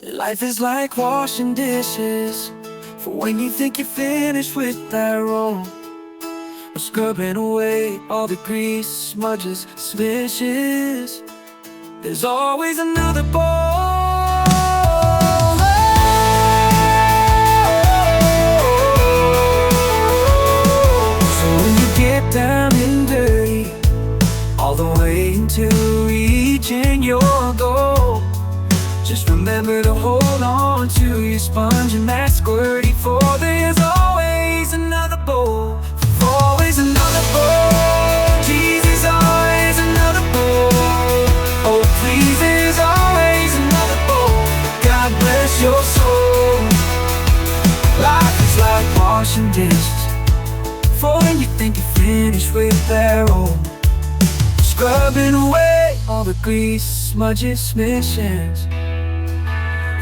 Life is like washing dishes. For when you think you're finished with that room, or scrubbing away all the grease, smudges, smishes, there's always another bowl. So when you get down and dirty, all the way into reaching your goal, just remember to hold on to your sponge and that squirty, for there's always another bowl. Always another bowl. Jesus, always another bowl. Oh please, there's always another bowl. God bless your soul. Life is like washing dishes. For when you think you're finished with that roll, scrubbing away all the grease, smudges, smissions,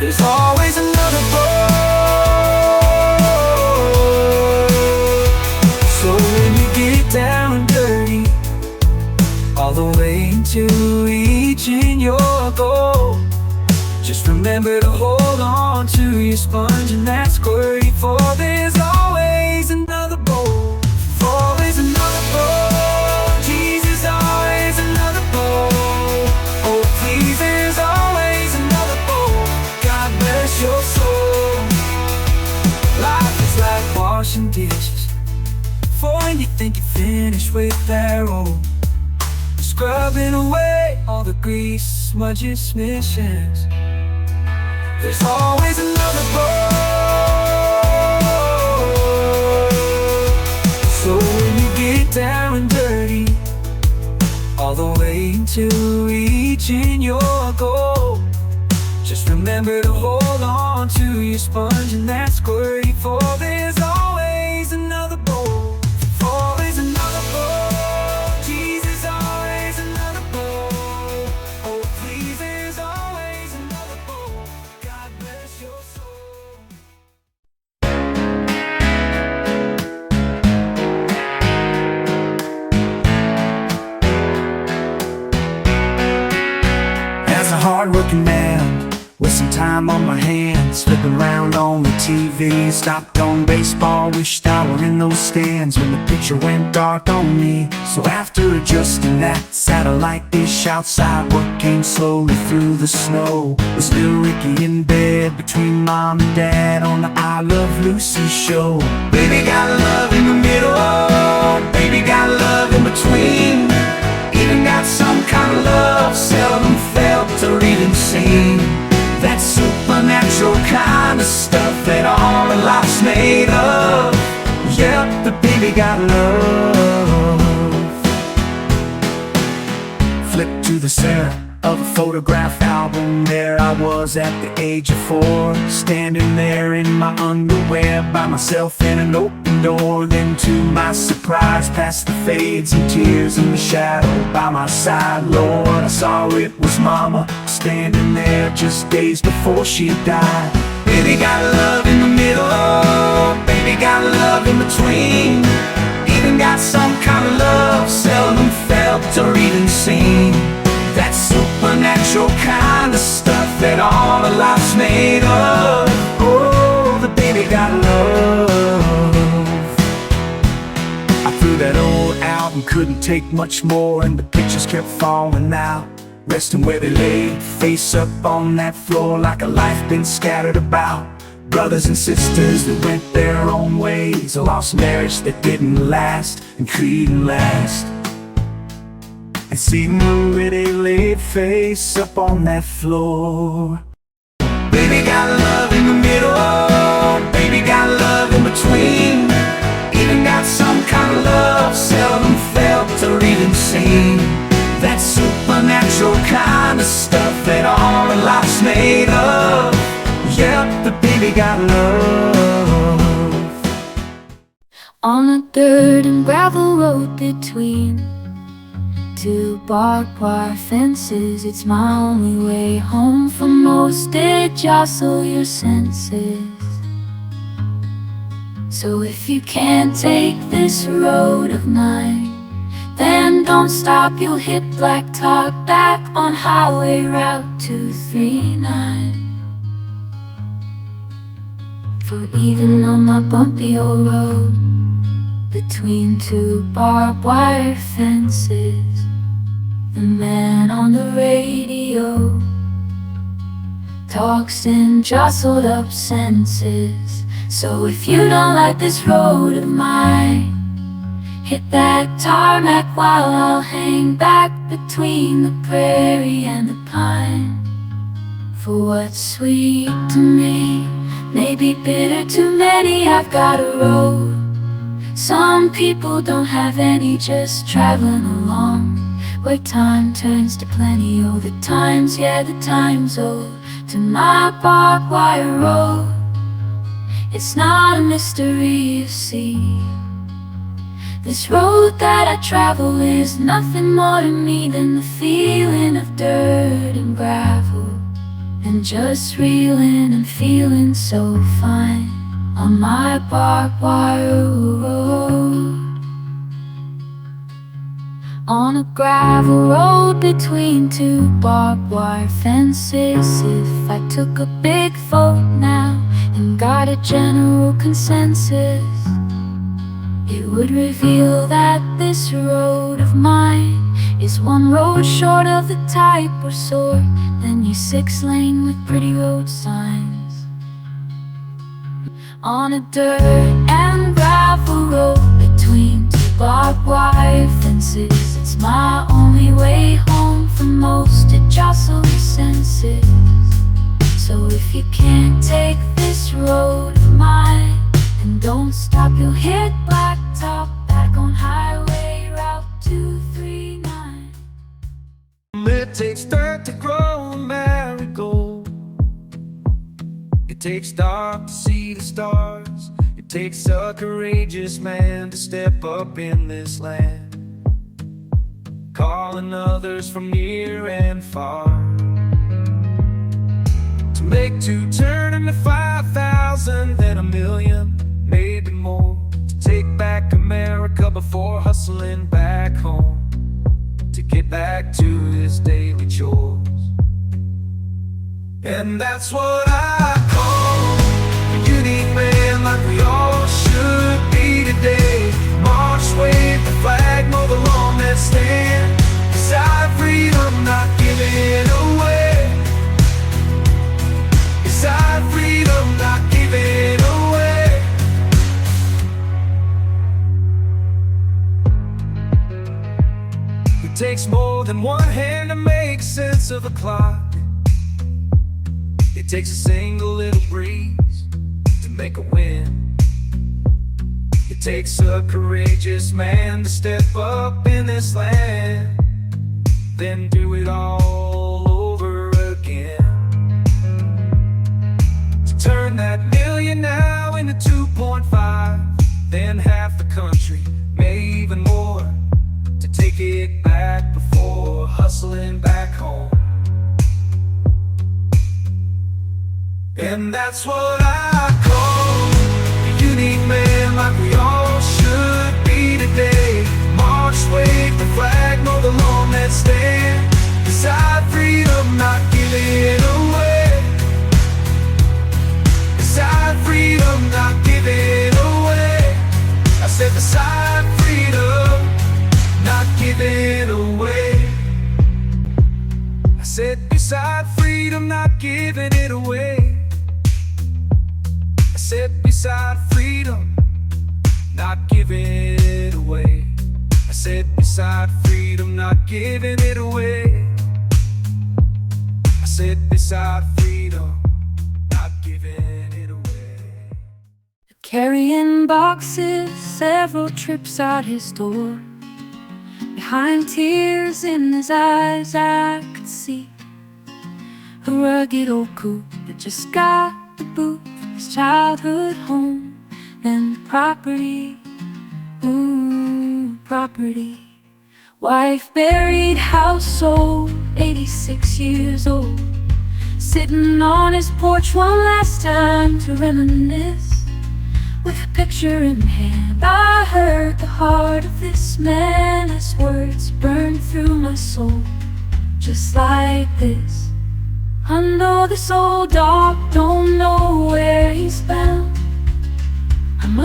there's always another bowl. So when you get down and dirty, all the way into reaching your goal, just remember to hold on to your sponge and that squirty, for there's always another bowl. Always another bowl. Jesus, always another bowl. Oh please, there's always another bowl. God bless your soul. Life is like washing dishes. For when you think you're finished with that roll, scrubbing away all the grease, smudges, smissions, there's always another bowl. So when you get down and dirty, all the way into reaching your goal, just remember to hold on to your sponge and that squirty, for there's always another bowl. Always another bowl. Jesus, always another bowl. Oh please, there's always another bowl. God bless your soul. As a hard-working man with some time on my hands, flipping around on the TV, stopped on baseball, wished I were in those stands when the picture went dark on me. So after adjusting that satellite dish outside, what came slowly through the snow was little Ricky in bed between mom and dad on the I Love Lucy show. Baby got love in the middle, baby got love in between, even got some kind of love seldom felt or even seen. That supernatural kind of stuff that all of life's made of. Yep, the baby got love. Flip to the center of a photograph album. There I was at the age of 4, standing there in my underwear by myself in an open door. Then to my surprise, past the fades and tears in the shadow by my side, Lord, I saw it was mama, standing there just days before she died. Baby got love in the middle, baby got love in between, even got some kind of love seldom felt or even seen. That supernatural kind of stuff that all of life's made of. Oh, the baby got love. I threw that old album, couldn't take much more, and the pictures kept falling out, resting where they lay, face up on that floor like a life been scattered about. Brothers and sisters that went their own ways, a lost marriage that didn't last and couldn't last. And see where they laid face up on that floor. Baby got love in the middle, baby got love in between, even got some kind of love seldom felt or even seen. That supernatural kind of stuff that all of life's made of. Yep, the baby got love. On a dirt and gravel road between two barbed wire fences, it's my only way home from most days, jostle your senses. So if you can't take this road of mine, then don't stop, you'll hit black top back on Highway Route 239. For even on my bumpy old road, between two barbed wire fences, the man on the radio talks in jostled up sentences. So if you don't like this road of mine, hit that tarmac while I'll hang back between the prairie and the pine. For what's sweet to me may be bitter to many. I've got a road some people don't have any, just traveling along, where time turns to plenty. Oh, the times, yeah, the times old to my barbed wire road. It's not a mystery, you see. This road that I travel is nothing more to me than the feeling of dirt and gravel, and just reeling and feeling so fine on my barbed wire road. On a gravel road between two barbed wire fences, if I took a big vote now and got a general consensus, it would reveal that this road of mine is one road short of the type or sort than your 6-lane with pretty road signs. On a dirt and gravel road between two barbed wire fences, it's my only way home from most to jostle your senses. So if you can't take this road of mine, then don't stop, you'll hit blacktop back on highway route 239. It takes dirt to grow a marigold. It takes dark to see the stars. It takes a courageous man to step up in this land, calling others from near and far, to make two turn into 5,000, then 1,000,000, maybe more, to take back America before hustling back home, to get back to his daily chores. And that's what I call a unique man, like we all should be today. March, wave the flag, mow the lawn, let's stand beside freedom, not giving away. Beside freedom, not giving away. It takes more than one hand to make sense of a clock. It takes a single little breeze to make a wind. It takes a courageous man to step up in this land, then do it all over again, to turn that 1,000,000 now into 2.5, then half the country, maybe even more, to take it back before hustling back home. And that's what I call a unique man, like we all should be today. March, wave the flag, mow the lawn, let's stand beside freedom, not giving away. Beside freedom, not giving away. I said beside freedom, not giving away. I said beside freedom, not giving it away. I said beside freedom, not giving it away. I said beside freedom, not giving it away. I said beside freedom, not giving it away. Carrying boxes, several trips out his door. Behind tears in his eyes, I could see a rugged old coupe that just got the boot from his childhood home. And property, ooh, property. Wife buried, house sold, 86 years old. Sitting on his porch one last time to reminisce, with a picture in hand. I heard the heart of this man as words burned through my soul, just like this. I know this old dog don't know where he's bound.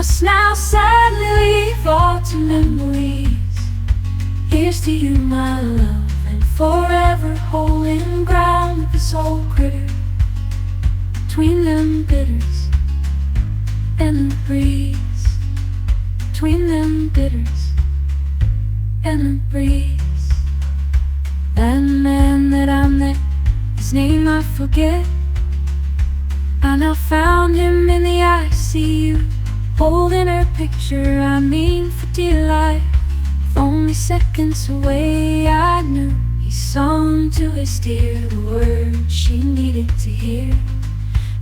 must now sadly leave all to memories. Here's to you, my love, and forever holding ground with this old critter between them bitters and the breeze. Between them bitters and the breeze. That man that I met, his name I forget. I now found him in the ICU, holding her picture, I mean for dear life. With only seconds away, I knew he sung to his dear the words she needed to hear.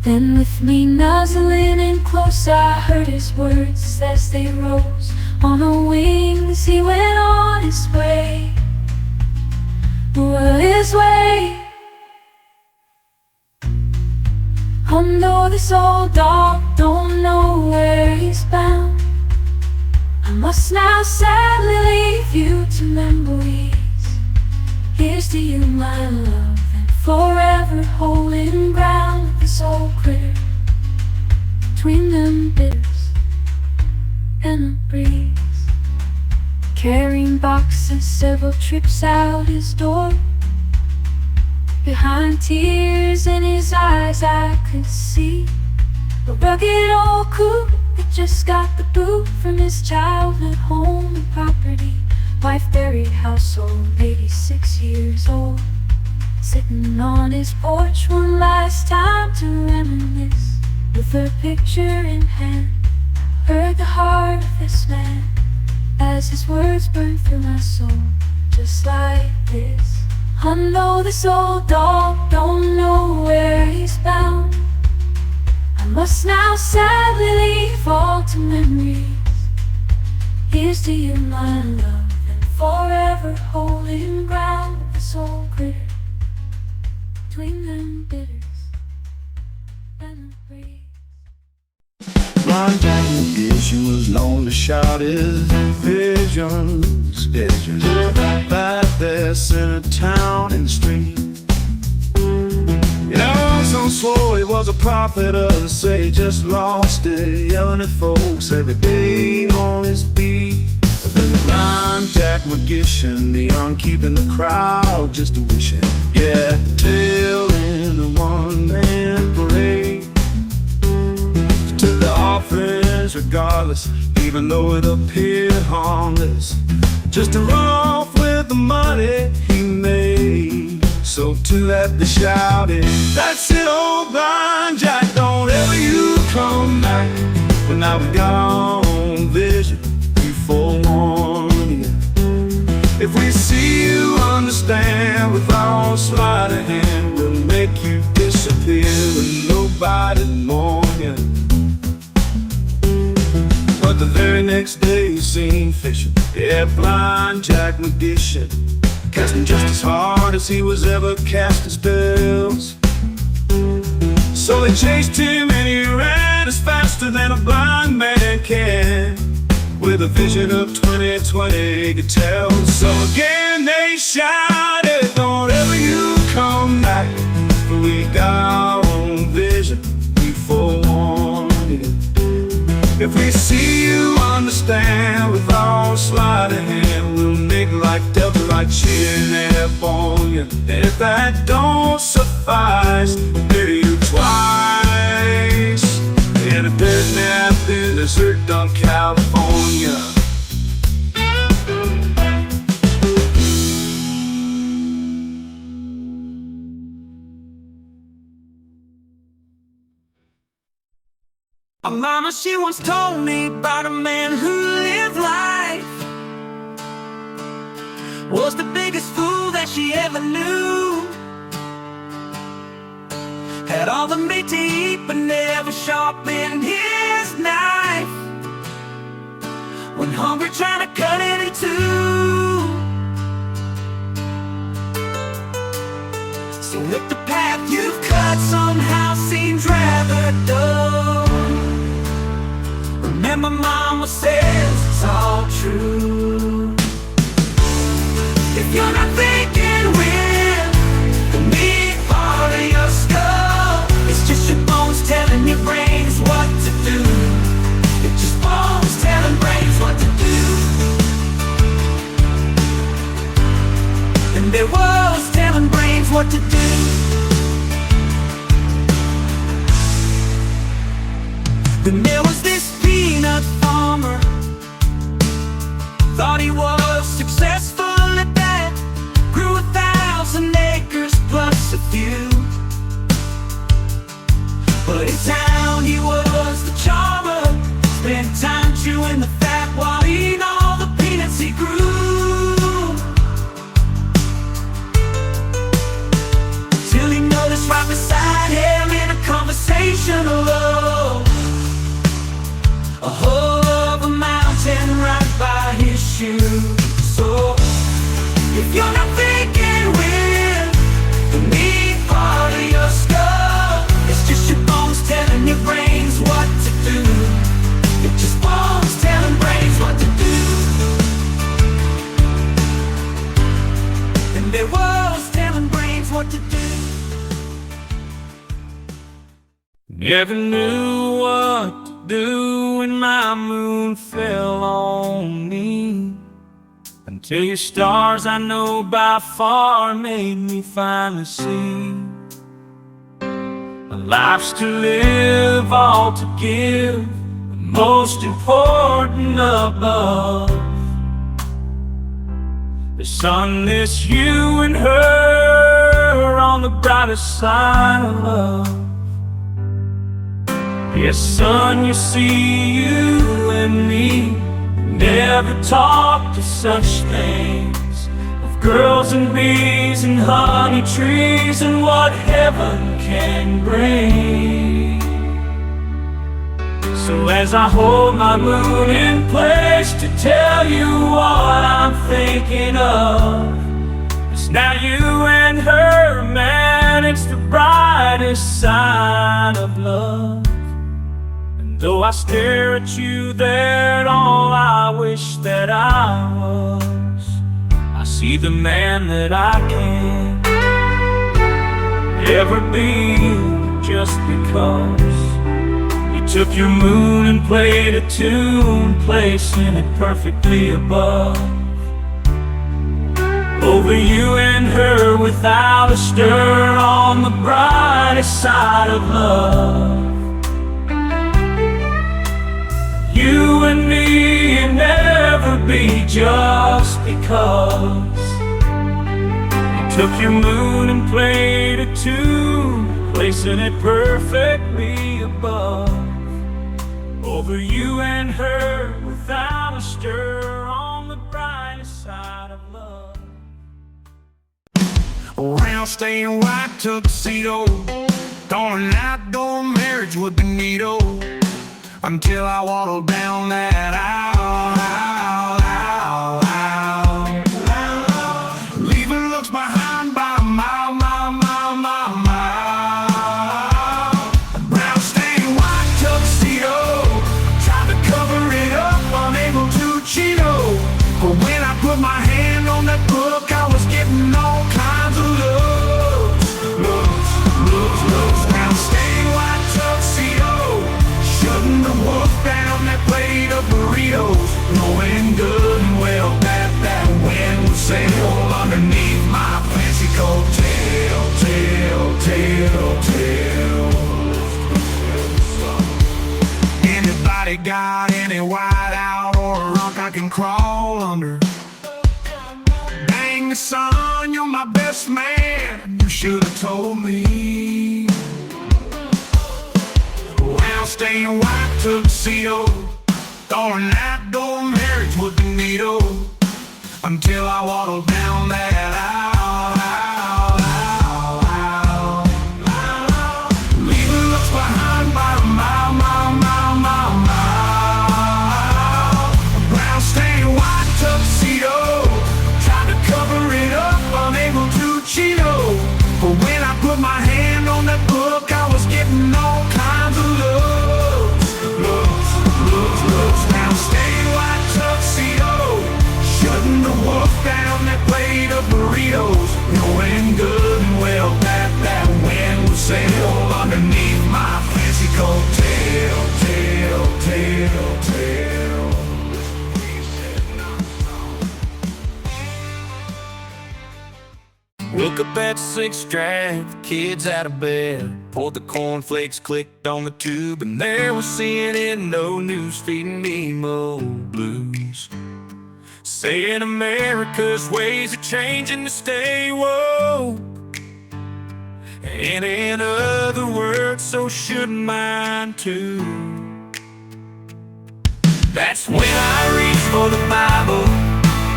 Then with me nuzzling in close, I heard his words as they rose on a wing as he went on his way. Well, his way. Oh no, this old dog don't know where he's bound. I must now sadly leave you to memories. Here's to you, my love, and forever holding ground with this old critter between them bitters and the breeze. Carrying boxes several trips out his door. Behind tears in his eyes I could see a rugged old coot that just got the boot from his childhood home and property. Wife buried, household, 86 years old. Sitting on his porch one last time to reminisce, with her picture in hand. Heard the heart of this man as his words burned through my soul, just like this. I know this old dog don't know where he's bound. I must now sadly leave all to memories. Here's to you, my love, and forever holding ground with this old critter between them bitters and the breeze. Blind Jack's addiction was known to shout his visions, visions. Back there, center town in the street. You know, so slow he was a prophet of the say, just lost it, yelling at folks every day on his beat. Then the blind Jack magician, the young keeping the crowd just a wishing. Yeah, tail in the one-man parade. Took the offerings regardless, even though it appeared harmless, just to run off with the money he made. So to that they shouted, that's it, old blind Jack, don't ever you come back. But now we got our own vision, we forewarn you. If we see you understand, with our own sleight of hand, we'll make you disappear with nobody mourn you. But the very next day he seen fishing. Yeah, blind Jack magician, casting just as hard as he was ever cast his spells. So they chased him and he ran as faster than a blind man can, with a vision of 20/20 he could tell. So again they shouted, don't ever you come back, for we got our own vision, we forewarn you. If we see you understand, with our own sleight of hand, we'll make life Delta like cheering airborne you. And if that don't suffice, we'll bury you twice in a dead nap in desert dump California. My mama, she once told me about a man who lived life, was the biggest fool that she ever knew. Had all the meat to eat but never sharpened his knife, when hungry trying to cut it in two. So if the path you've cut somehow seems rather dull, remember mama says it's all true. If you're not thinking with the meat part of your skull, it's just your bones telling your brains what to do. It just Thought he was successful at that, grew 1,000 acres plus a few. But in town he was the charmer, spent time chewing the fat while eating all the peanuts he grew. Till he noticed right beside him in a conversation alone, a hull of a mountain right by his shoe. So if you're not thinking with the meat part of your skull, it's just your bones telling your brains what to do. It's just bones telling brains what to do. And their was telling brains what to do. Never knew what to do when my moon fell on me, until your stars, I know by far, made me finally see a life's to live, all to give, the most important above. There's sunless you and her on the brightest side of love. Yes, son, you see, you and me never talk to such things, of girls and bees and honey trees and what heaven can bring. So as I hold my moon in place to tell you what I'm thinking of, it's now you and her, man, it's the brightest sign of love. Though I stare at you, that's all I wish that I was. I see the man that I can't ever be, just because you took your moon and played a tune, placing it perfectly above. Over you and her without a stir, on the brightest side of love. You and me, and never be, just because you took your moon and played a tune, placing it perfectly above. Over you and her without a stir, on the brightest side of love. Around staying white tuxedo, thought an outdoor marriage would be neato, until I waddled down that aisle, leaving looks behind by a mile. Brown stained white tuxedo, tried to cover it up, unable to Cheeto. But when I put my hand on that book, I was getting all kinds of looks. Brown stained white tuxedo, shutting the wolf down that plate of burritos, knowing good and well that that wind would sail underneath my fancy coat tail. Anybody got any white out or a rock I can crawl under? Dang, son, you're my best man, you should have told me. Well, staying white tuxedo, thought an outdoor marriage would be neato, until I waddled down that aisle, leaving looks behind by a mile. Brown stained white tuxedo, tried to cover it up, unable to Cheeto. But when I put my hand on that book, I was getting all kinds of looks. Brown stained white tuxedo, shutting the wolf down that plate of burritos, knowing good and well that that wind would sail underneath my fancy coat tail. Woke up at 6, dragged the kids out of bed, poured the cornflakes, clicked on the tube, and there was CNN, no news, feeding me mo blues. saying America's ways are changing to stay woke. And in other words, so should mine too. That's when I reach for the Bible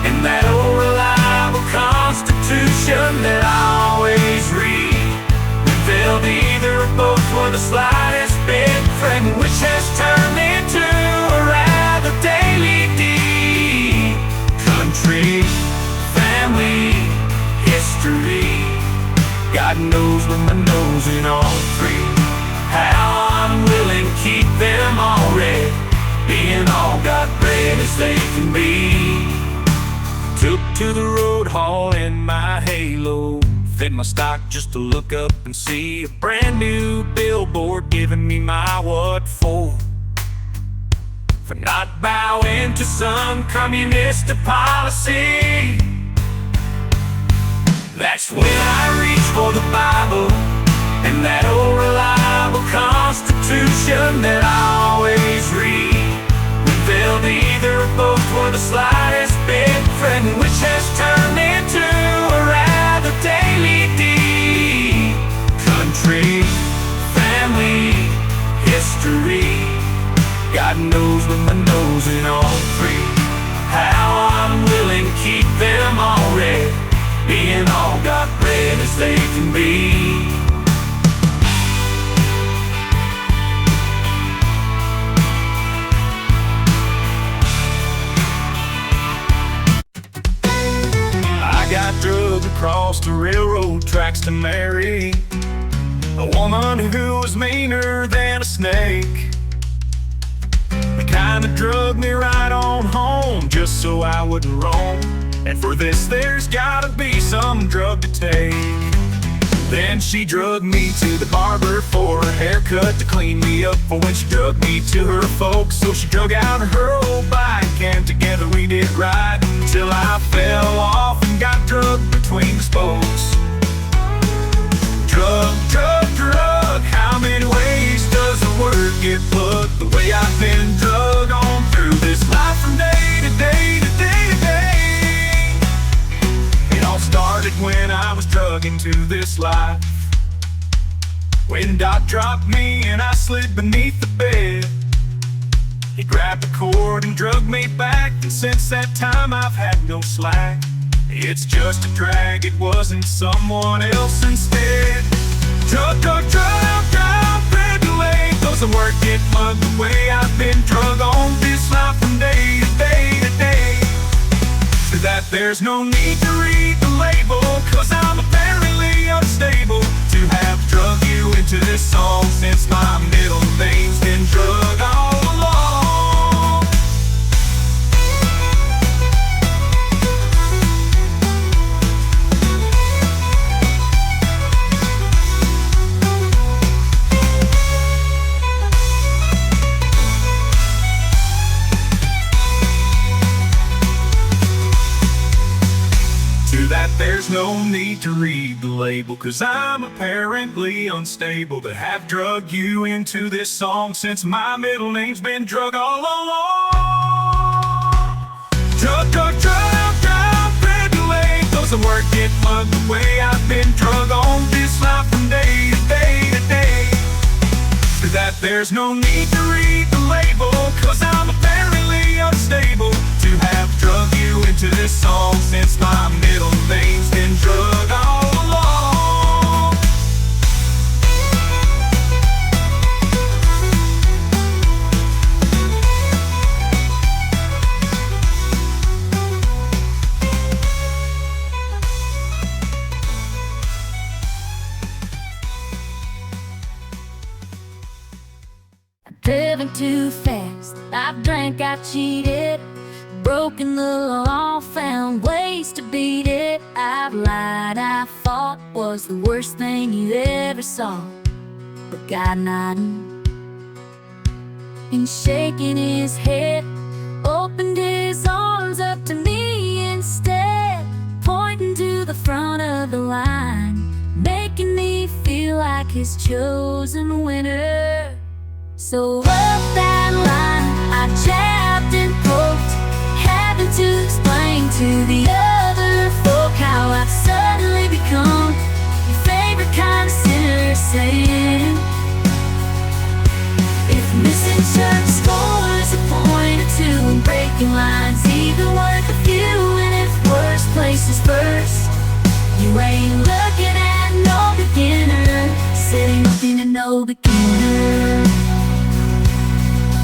and that old reliable Constitution that I always read. Revealed either or both for the slightest bit, fragment which has turned into a rather daily deed. Country, family, history, God knows with my nose in all three. How unwilling keep them all read, being all God bred as they can be. Took to the road hauling my halo, fed my stock just to look up and see a brand new billboard giving me my what for not bowing to some communist policy. That's when I reach for the Bible and that old reliable Constitution that I always read. Revealed either or both for the slightest bit, fragment which has turned into a rather daily deed. Country, family, history, God knows with my nose in all three. How unwilling keep them all read, being all God bred as they can be. I got drugged across the railroad tracks to marry a woman who was meaner than a snake. The kind that drugged me right on home just so I wouldn't roam. And for this there's gotta be some drug to take. Then she drugged me to the barber for a haircut, to clean me up for when she drugged me to her folks. So she drug out her old bike and together we did ride till I fell off and got drugged between the spokes. Drug, drug, drug, how many ways does the word get plugged? The way I've been drug on through this life from day to day to day to day. It all started when I was drugged into this life, when Doc dropped me and I slid beneath the bed. He grabbed the cord and drugged me back, and since that time I've had no slack. It's just a drag, it wasn't someone else instead. Drug, drug, drug, drug, red delay, those that work get plugged the way I've been drug on this life from day to day to day. So that there's no need to read the label, cause I'm apparently unstable to have drug you into this song, since my middle name's been drug all along. There's no need to read the label, cause I'm apparently unstable to have drug you into this song, since my middle name's been drug all along. Drug, drug, drug, drug, red delay, those that work get plugged the way I've been drug on this life from day to day to day. So that there's no need to read the label, cause I'm apparently unstable to have drug you into this song, since my middle name's been drug all along. I've driven too fast, I've drank, I've cheated, broken the law, found ways to beat it. I've lied, I thought was the worst thing you ever saw, but God nodding and shaking his head, opened his arms up to me instead, pointing to the front of the line, making me feel like his chosen winner. So up that line I jabbed and poked, having to explain to the other folk how I've suddenly become your favorite kind of sinner, saying, if missing church scores a point or two and breaking lines even worth a few, and if worst places first, you ain't looking at no beginner, sitting looking at no beginner.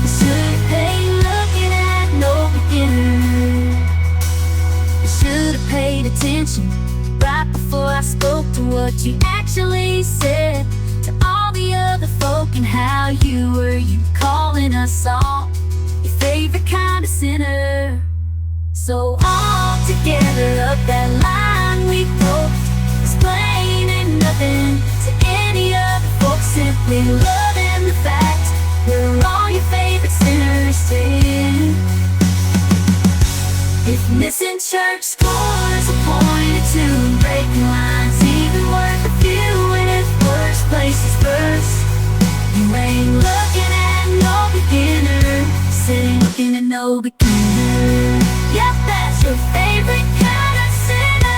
You should've paid looking at no beginner. You should've paid attention right before I spoke to what you actually said to all the other folk, and how you calling us all your favorite kind of sinner. So all together up that line we broke, explaining nothing to any other folks, simply loving the fact we're all your favorite sinners, saying, if missing church scores a point or two, breaking lines even worth a few, and if worst places first, you ain't looking at no beginner, sitting looking at no beginner. Yep, that's your favorite kind of sinner.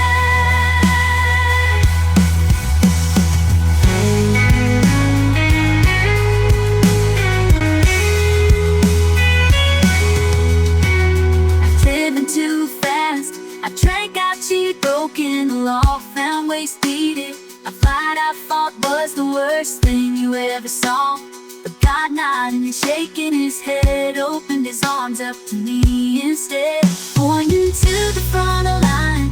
I've driven too fast, I drank out cheap, broken the law, found ways beat it. A fight I fought was the worst thing you ever saw, but God nodding and shaking his head opened his arms up to me instead, pointing to the front of line,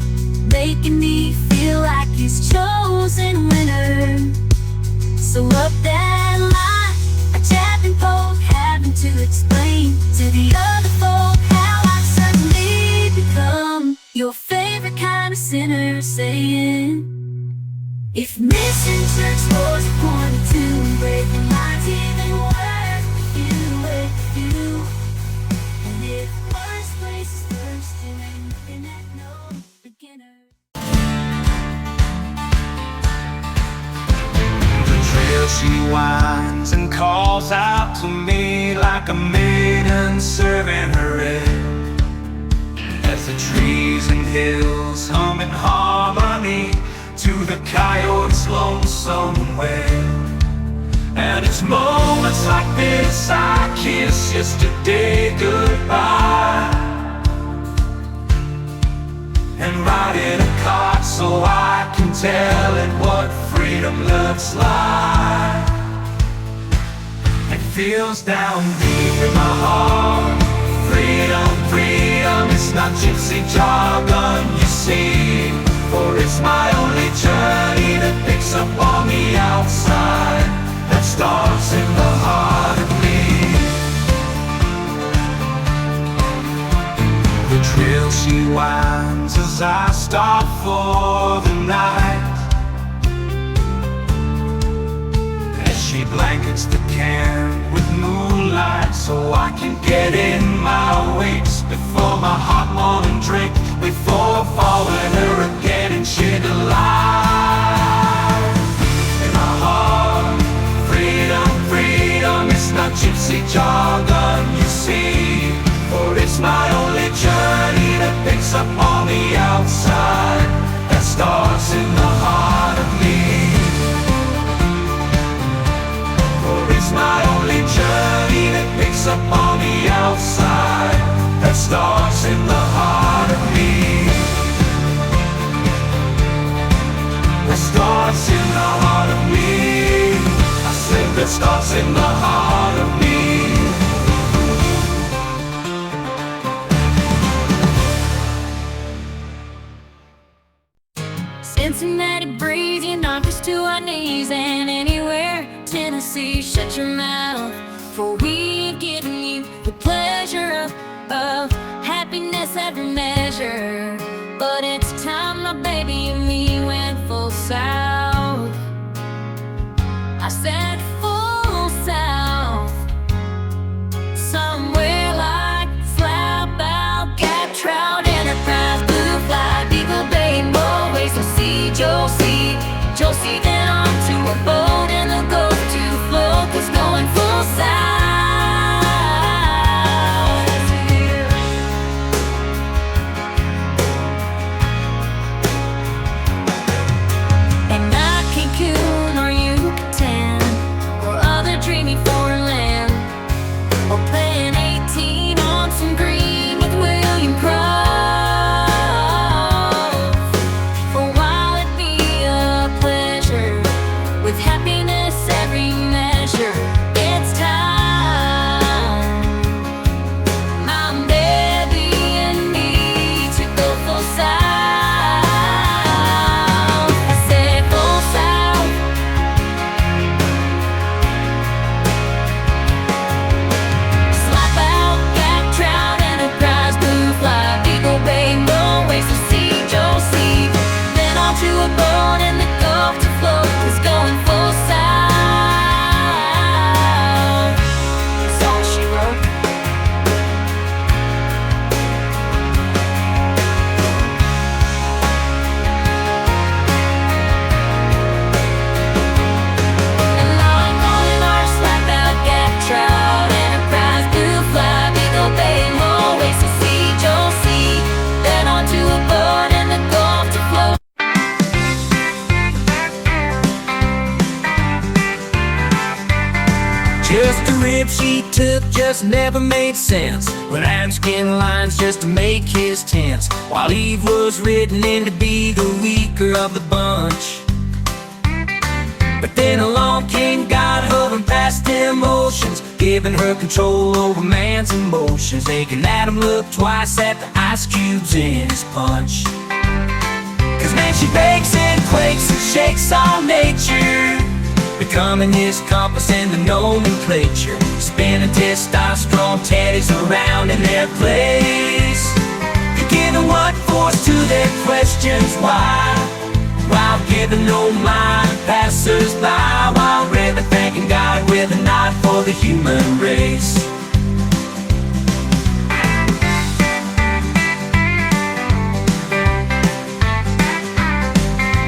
making me feel like his chosen winner. So up that line, I jab and poke, having to explain to the other folk how I've suddenly become your favorite kind of sinner, saying, if missing church scores a point or two, breaking lines even worth you, and if worst places first, you ain't looking at no beginner. The trail she winds and calls out to me like a maiden serving her red, as the trees and hills hum in harmony to the coyote's lonesome wail. And it's moments like this I kiss yesterday goodbye, and ride in a cart so I can tell it what freedom looks like. It feels down deep in my heart, freedom, freedom, it's not gypsy jargon, you see, for it's my only journey that picks up on the outside, that starts in the heart of me. The trail she winds as I start for the night, as she blankets the camp with moonlight so I can get in my weights before my hot morning drink, before following her again and sheer delight. In my heart, freedom, freedom, it's not gypsy jargon, you see, for it's my only journey that picks up on the outside, that starts in the heart of me. For it's my only journey that picks up on the outside, that starts in the heart of me. That starts in the heart of me. I said that starts in the heart of me. Cincinnati breeze, you knock us to our knees, and anywhere, Tennessee, shut your mouth, for we've given you the pleasure of happiness every measure. But it's time my baby and me went full south. I said full south, somewhere like Flat Bow, Cat Trout, Enterprise, Blue Flag, Eagle Bay, Moe, so see Josie, then on to a boat, and the go-to float is going full south. rib she took just never made sense, with iron skin lines just to make his tense, while Eve was written in to be the weaker of the bunch. But then along came God, hovering past emotions, giving her control over man's emotions, making Adam look twice at the ice cubes in his punch. Cause man, she bakes and quakes and shakes all nature, becoming his compass in the nomenclature, spinning testosterone teddies around in their place, giving what force to their questions why, while giving no mind passers-by, while really thanking God with a nod for the human race.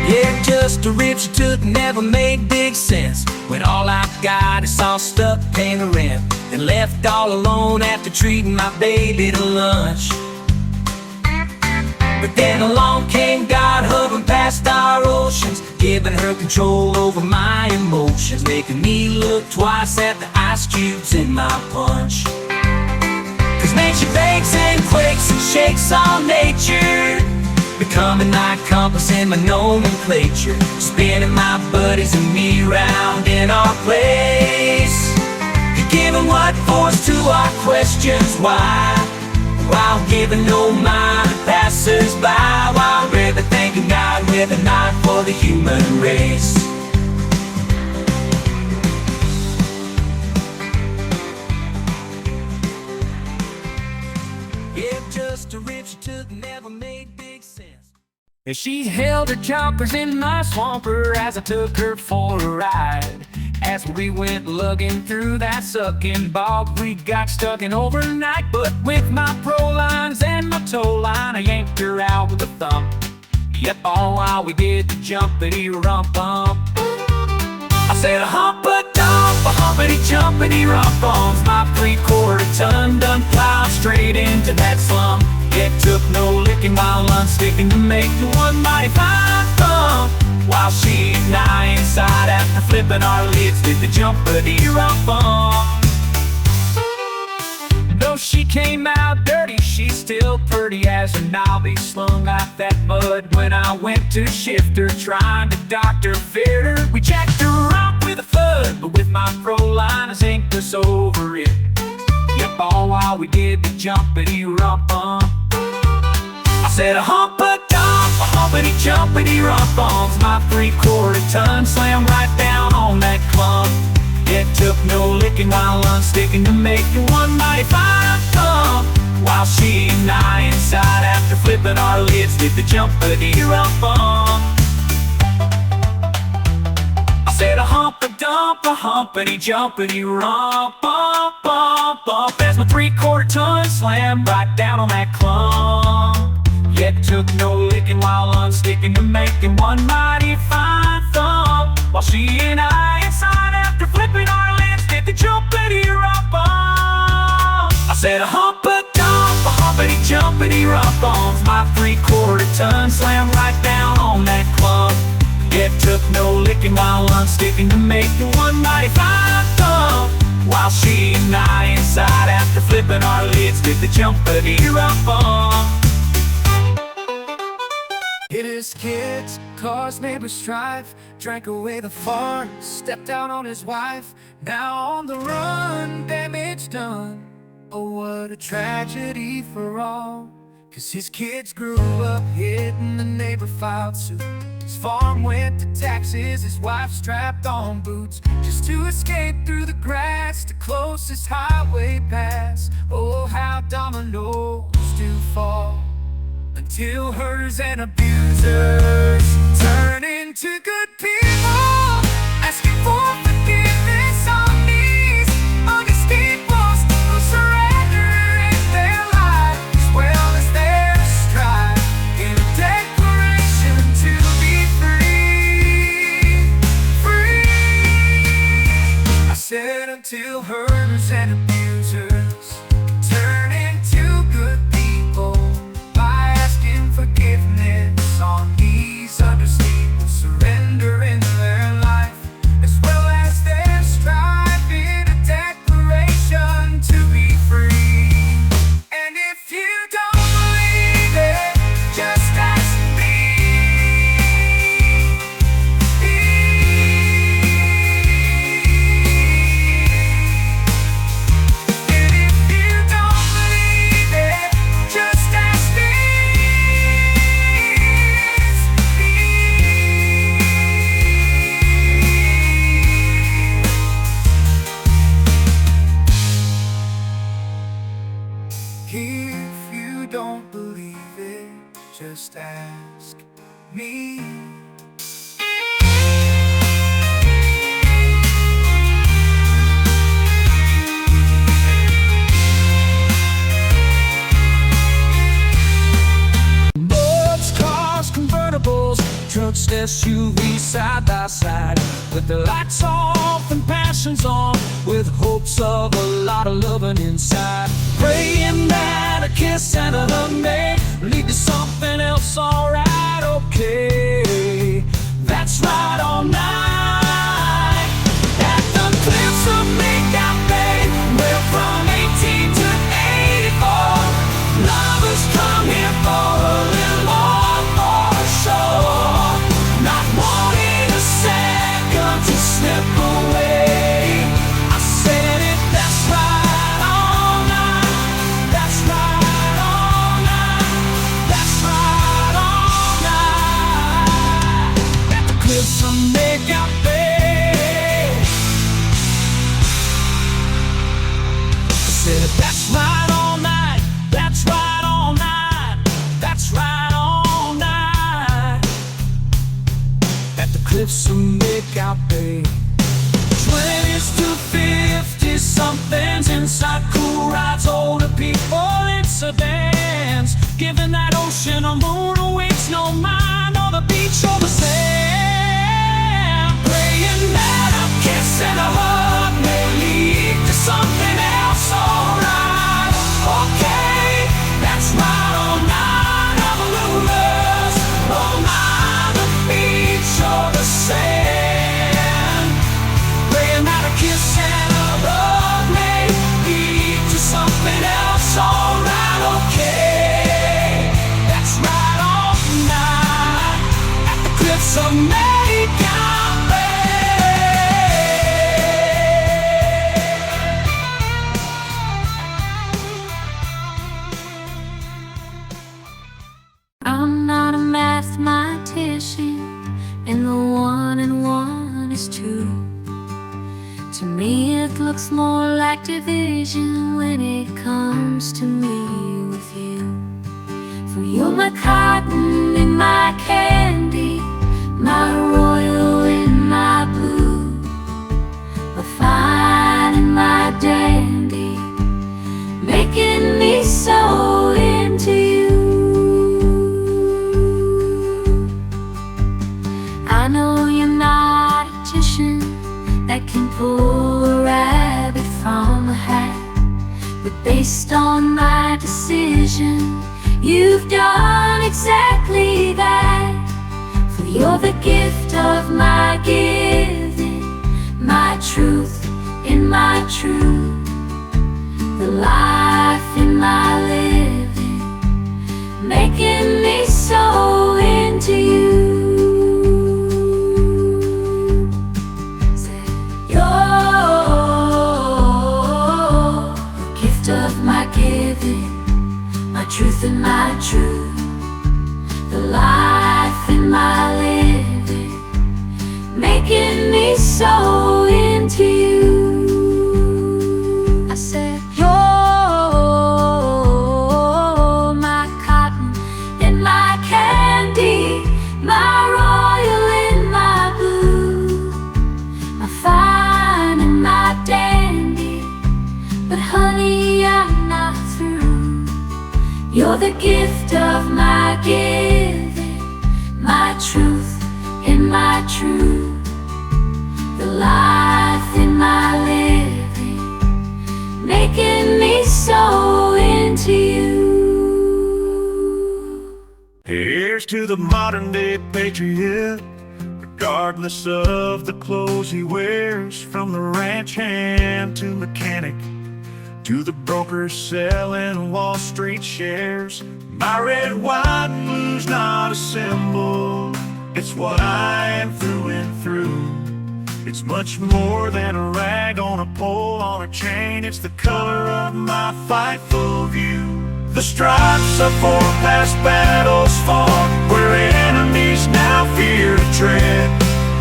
Yeah, just a rib she took never made big sense, when all I've got is all stuck paying the rent, and left all alone after treating my baby to lunch. But then along came God, hovering past our oceans, giving her control over my emotions, making me look twice at the ice cubes in my punch. Cause man, she bakes and quakes and shakes all nature, becoming my compass in my nomenclature, spinning my buddies and me round in our place, giving what force to our questions why, while giving no mind passers-by, while really thanking God with a nod for the human race. Yeah, just a rib she took never made big sense. And she held her chompers in my swamper as I took her for a ride. As we went lugging through that sucking bog, we got stuck in overnight. But with my pro lines and my toe line, I yanked her out with a thump. Yet all while we did the jumpity rump bump. I said a hump-a-dump, a humpity-jumpity rump bump's my 3/4 ton done plowed straight into that slump. It took no licking while unsticking to make the one mighty fine thump, while she and I inside after flipping our lids did the jumpity-rump bump. Though she came out dirty, she's still pretty as a knobby slung out that mud. When I went to shift her, trying to doctor fit her, we jacked her up with a thud, but with my pro line I zinked us over it. Yep, all while we did the jumpity-rump bump. I said a hump-a-dump, a humpity-jumpity-rump bump's my 3/4 ton slam right down on that clump. It took no licking while unsticking to make the one mighty fine thump, while she and I inside after flipping our lids did the jumpity-rump bump. I said a hump-a-dump, a humpity-jumpity-rump bump, bump, bump, as my 3/4 ton slammed right down on that clump. Yet took no licking while unsticking to making one mighty fine thump, while she and I inside after flipping our lids did the jumpity-rump bump. I said a hump-a-dump, a humpity-jumpity-rump bump's my 3/4 ton slam right down on that clump. It took no licking while unsticking to make the one mighty fine thump, while she and I inside after flipping our lids did the jumpity-rump bump. Hit his kids, caused neighbors strife, drank away the farm, stepped out on his wife. Now on the run, damage done. Oh, what a tragedy for all. Cause his kids grew up hitting, the neighbor filed suit. His farm went to taxes, his wife strapped on boots, just to escape through the grass, the closest highway pass. Oh, how dominoes do fall, until hers and abusers turn into good people, asking for forgiveness on knees, on the steeples, who surrender in their life as well as their strife, in a declaration to be free, free. I said until hers and abusers turn into good people, forgiveness on knees under steeples, surrender in their life as well as their strife, in a declaration me. Boats, cars, convertibles, trucks, SUVs side by side, with the lights off and passions on, with hopes of a lot of loving inside. Praying that a kiss and a hug may lead to something else, alright, okay. That's right, all night. At the cliffs of Makeout Bay, we're from 18 to 84. Lovers come here for a little more for sure, not wanting a second to slip away. I said it, that's right, all night. That's right, all night. That's right, all night. At the cliffs of Makeout Bay, I said that's right, all night. That's right, all night. That's right, all night. At the cliffs of Makeout Bay. 20s to 50s, something's inside. Cool rides, older people in sedans, giving that ocean a moon awaits no mind, or the beach or the sand. Praying that a kiss and a hug may lead to something else, alright, okay. That's right, all night. Honolulu's, all night, the beach or the sand. Praying that a kiss and a hug may lead to something else, alright, okay. That's right, all night. At the cliffs of Makeout Bay. I'm not a mathematician, and the 1 and 1 is 2. To me it looks more like division when it comes to me with you. For you're my cotton and my candy, my royal and my blue, my fine and my dandy, making me so into you. I know you're not a magician that can pull a rabbit from a hat, but based on my decision, you've done exactly that. For you're the gift of my giving, my truth in my truth, the life in my living, making me so into you. Of my giving, my truth and my truth, the life in my living, making me so into you. I said, you're my cotton and my candy, my royal and my blue, my fine and my dandy, but honey, I'm not through. You're the gift of my giving, my truth in my truth, the life in my living, making me so into you. Here's to the modern day patriot, regardless of the clothes he wears, from the ranch hand to mechanic, to the brokers selling Wall Street shares. My red, white, and blue's not a symbol, it's what I am through and through. It's much more than a rag on a pole, on a chain. It's the color of my fightful view. The stripes are for past battles fought, where enemies now fear to tread.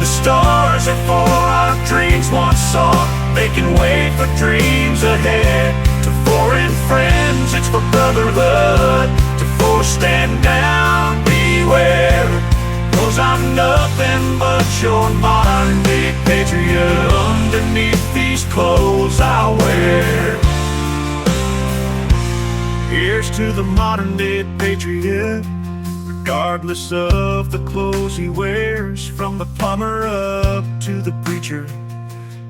The stars are for our dreams once sought, making way for dreams ahead. To foreign friends, it's for brotherhood. To four, stand down, beware. 'cause I'm nothing but your modern day patriot underneath these clothes I wear. Here's to the modern day patriot, regardless of the clothes he wears, from the plumber up to the preacher,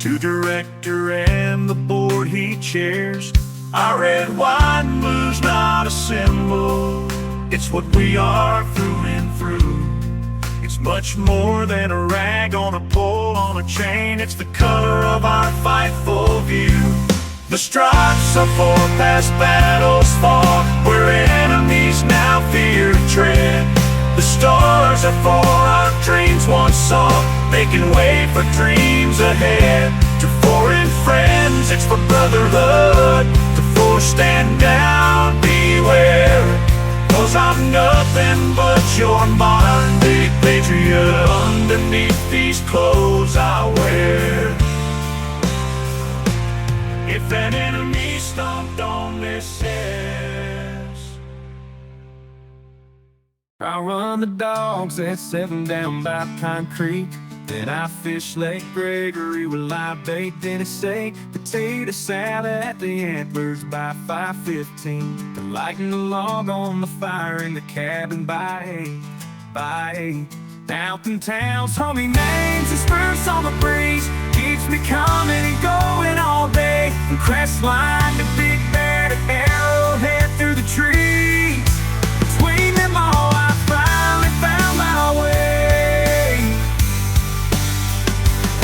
to director and the board he chairs. Our red, white and blue's not a symbol, it's what we are through and through. It's much more than a rag on a pole on a chain, it's the color of our fightful view. The stripes are for past battles fought, where enemies now fear to tread. The stars are for our dreams once sought, making way for dreams ahead. To foreign friends, it's for brotherhood. To four, stand down, beware, 'cause I'm nothing but your modern day patriot underneath these clothes I wear. If an enemy stomped on this says, I run the dogs that 7 down by Pine Creek. Then I fish Lake Gregory with live bait. Then it's say potato salad at the Antlers by 5:15. To lighten the log on the fire in the cabin by 8. Out in town's homie names and spurs on the breeze, keeps me coming and going all day. From Crestline to Big Bear to Arrowhead through the trees, between them all I finally found my way.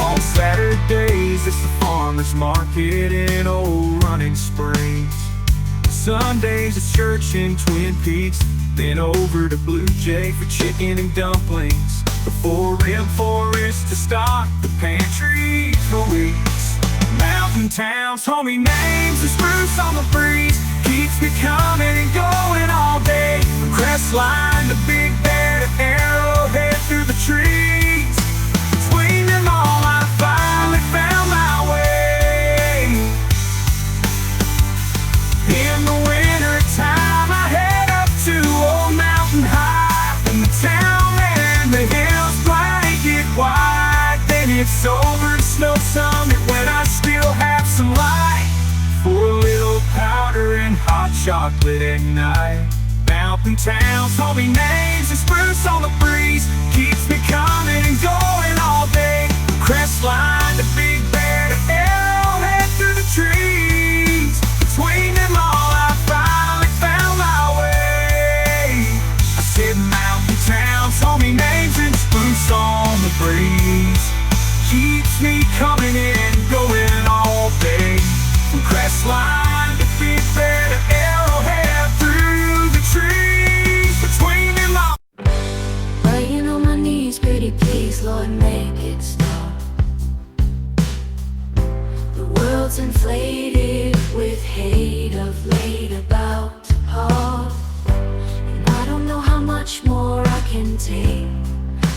On Saturdays it's the farmer's market in Old Running Springs. Sundays it's church in Twin Peaks, then over to Blue Jay for chicken and dumplings. Before Red Forest to stock the pantry for weeks. Mountain towns, homie names and spruce on the breeze, keeps me coming and going all day. From Crestline to Big Bear to Arrowhead through the trees, between them all I finally found my way. In the winter time I head up to Old Mountain High, and the town and the hills blanket white. Then it's over to Snow Summit when I still have some light for a little powder and hot chocolate at night. Mountain towns, homie names and spruce on the breeze, keeps me coming and going all day. Crestline to Big Bear to Arrowhead through the trees, between them all I finally found my way. I said mountain towns, homie names and spruce on the breeze, keeps me coming and going all day. From Crestline to Big Bear to Arrowhead through the trees, between them all. Praying on my knees, pretty please, Lord, make it stop. The world's inflated with hate of late, about to pop. And I don't know how much more I can take,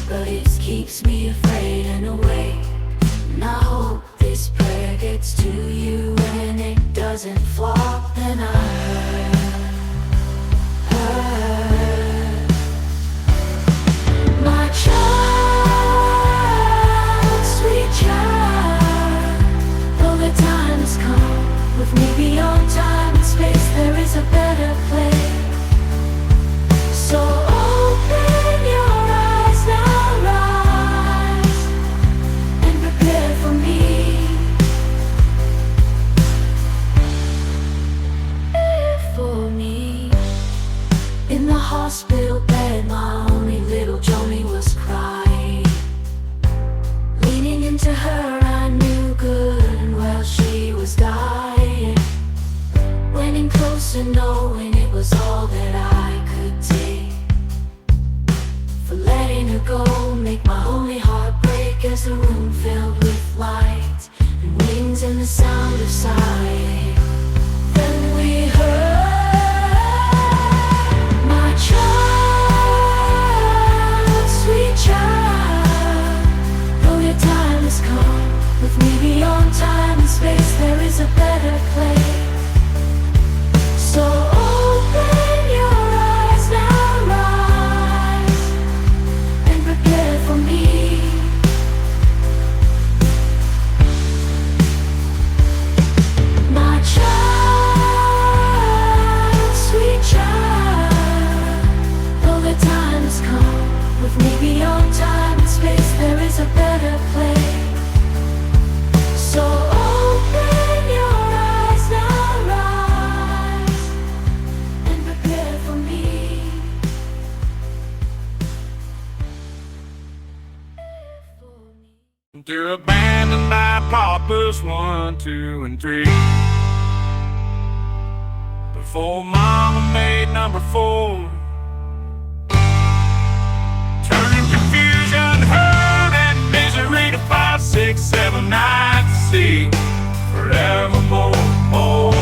but it keeps me afraid and awake. And I hope this prayer gets to you and it doesn't flop. And I heard my child, sweet child, though the time has come, with me beyond time and space, there is a better place. So open your eyes now, rise, and prepare for me. For me. In the hospital bed, my only little Joni was crying. Leaning into her, I knew good and well she was dying. Went in closer, knowing it was all that I could take. For letting her go, make my only heart break as the room filled with light and wings and the sound of sighing. Then we heard my child, sweet child, though your time has come, with me beyond time and space, there is a better place. So open your eyes now, rise, and prepare 1, 2, and 3. Before Mama made number 4, turning confusion, hurt, and misery to 5, 6, 7, 9 to see forevermore, more.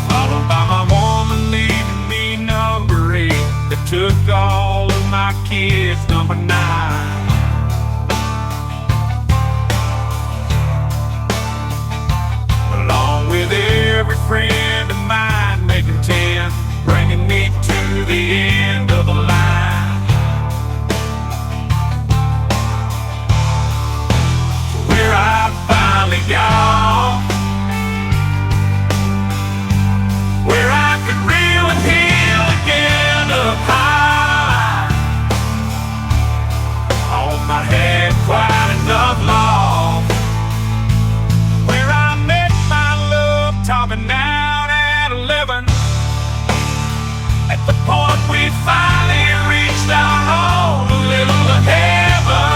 Followed by my woman leaving me number 8, that took all of my kids, number 9. Along with every friend of mine, making 10, bringing me to the end of the line. Where I finally got, where I could reel and heal again up high. On my head, quite enough loss. Where I met my love, topping out at 11. At the point we finally reached our own little heaven.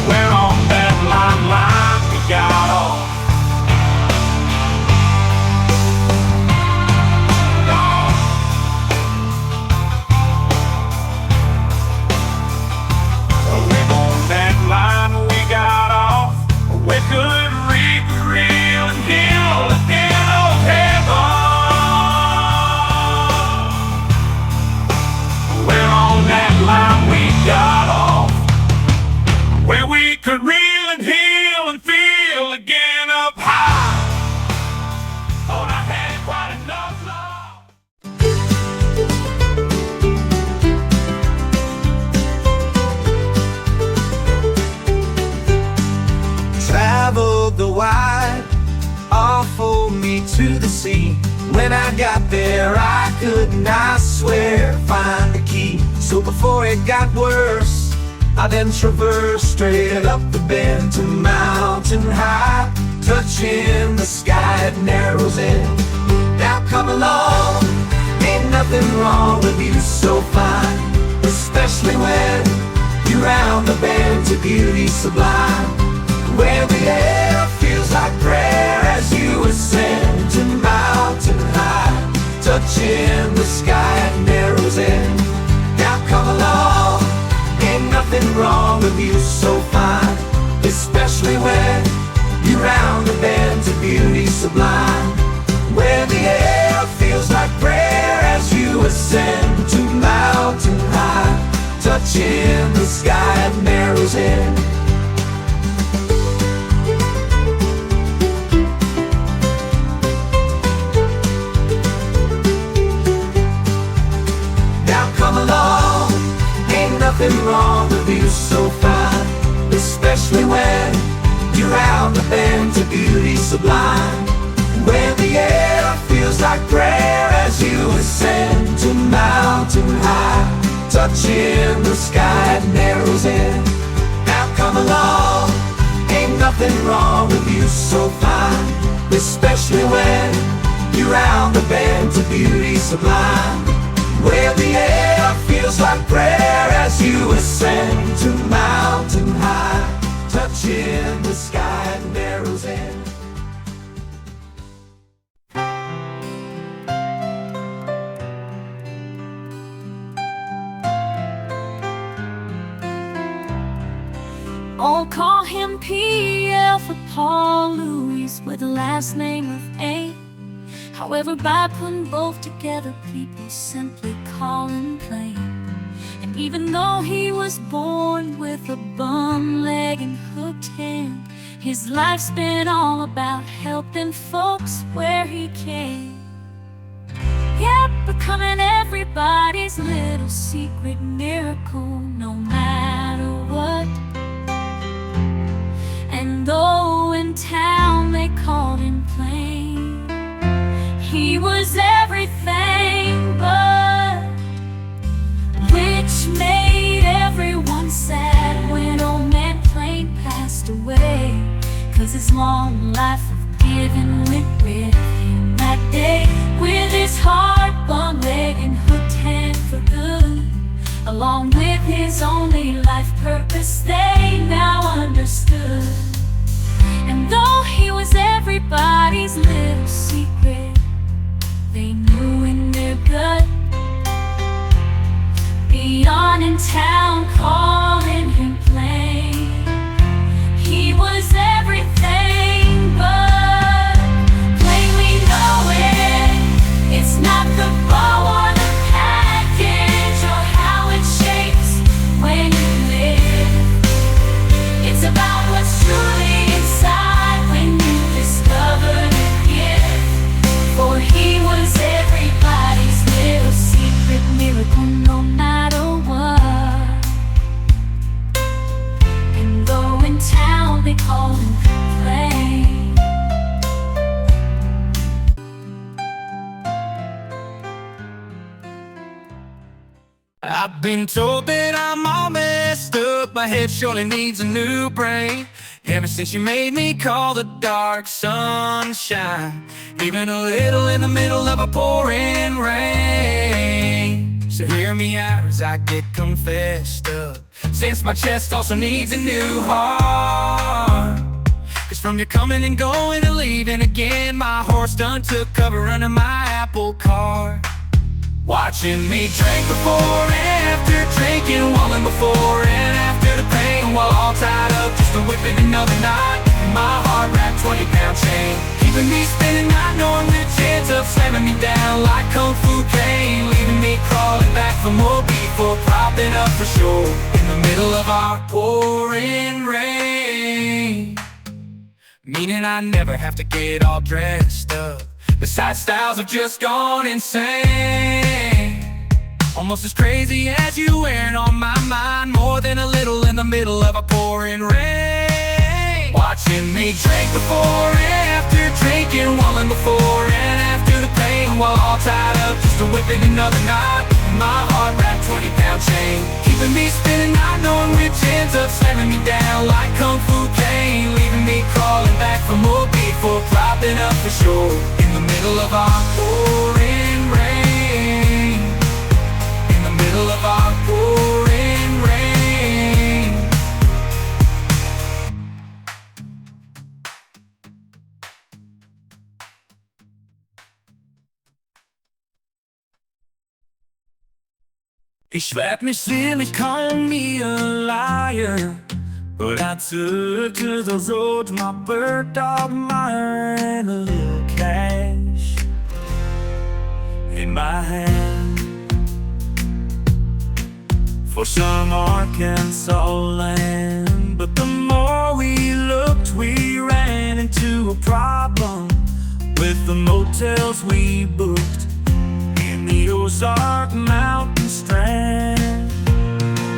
Where on that line we got off. We could reap the real and heal again, oh heaven. We're on that line we got off, where we could reel and heal and feel again up high. Thought I had quite enough love. Traveled the wide, awful me to the sea. When I got there, I couldn't, I swear, find the key. So before it got worse, I then traversed straight up the bend to mountain high, touching the sky at Narrow's End. Now come along, ain't nothing wrong with you so fine, especially when you're round the bend to beauty sublime, where the air feels like prayer as you ascend to mountain high, touching the sky at Narrow's End. Now come along, ain't nothing wrong with you so fine, especially when you're round the bend to beauty sublime, where the air feels like prayer as you ascend to mountain high, touching the sky at Narrow's End. Come along, ain't nothing wrong with you so fine, especially when you're round the bend to beauty sublime, where the air feels like prayer as you ascend to mountain high, touching the sky at Narrow's End. Now come along, ain't nothing wrong with you so fine, especially when you're round the bend to beauty sublime, where the air feels like prayer as you ascend to mountain high, touching the sky at Narrow's End. All call him PL for Paul Louis with the last name of A. However, by putting both together, people simply call him plain. And even though he was born with a bum leg and hooked hand, his life's been all about helping folks where he can. Yep, becoming everybody's little secret miracle, no matter what. And though in town they called him plain, he was everything but, which made everyone sad when old man Plain passed away. 'Cause his long life of giving went with him that day, with his heart, bum leg, and hooked hand for good. along with his only life purpose, they now understood. And though he was everybody's little secret, they knew in their gut, beyond in town calling him plain, he was everything but plain. We know it, it's not the bow or the package or how it shapes when you live. It's about what's truly inside when you discover the gift. For he was everybody's little secret miracle, no matter what. And though in town they call him plain, I've been told that I'm all messed up, my head surely needs a new brain. Ever since you made me call the dark sunshine, even a little in the middle of a pouring rain. So hear me out as I get confessed up, since my chest also needs a new heart. Cause from your coming and going and leaving again, my horse done took cover under my apple cart. Watching me drink before and after drinking, walling before and after the pain, while all tied up just to whipping another knot. My heart wrapped 20-pound chain, keeping me spinning, not knowing which ends up slamming me down like kung fu pain, leaving me crawling back for more before propping up for sure in the middle of our pouring rain. Meaning I never have to get all dressed up, besides styles have just gone insane. Almost as crazy as you wearing on my mind, more than a little in the middle of a pouring rain. Watching me drink before and after drinking, walling before and after the pain, while all tied up just to whipping another knot. My heart wrapped 20-pound chain, keeping me spinning, not knowing which ends up slamming me down like kung fu pain, leaving me crawling back for more before propping up for sure in the middle of our pouring rain. In the middle of our pouring rain. He slapped me silly, calling me a liar, but I took to the road, my bird dog, mine, and a little cash in my hand for some Arkansas land. But the more we looked, we ran into a problem with the motels we booked in the Ozark Mountain Strand.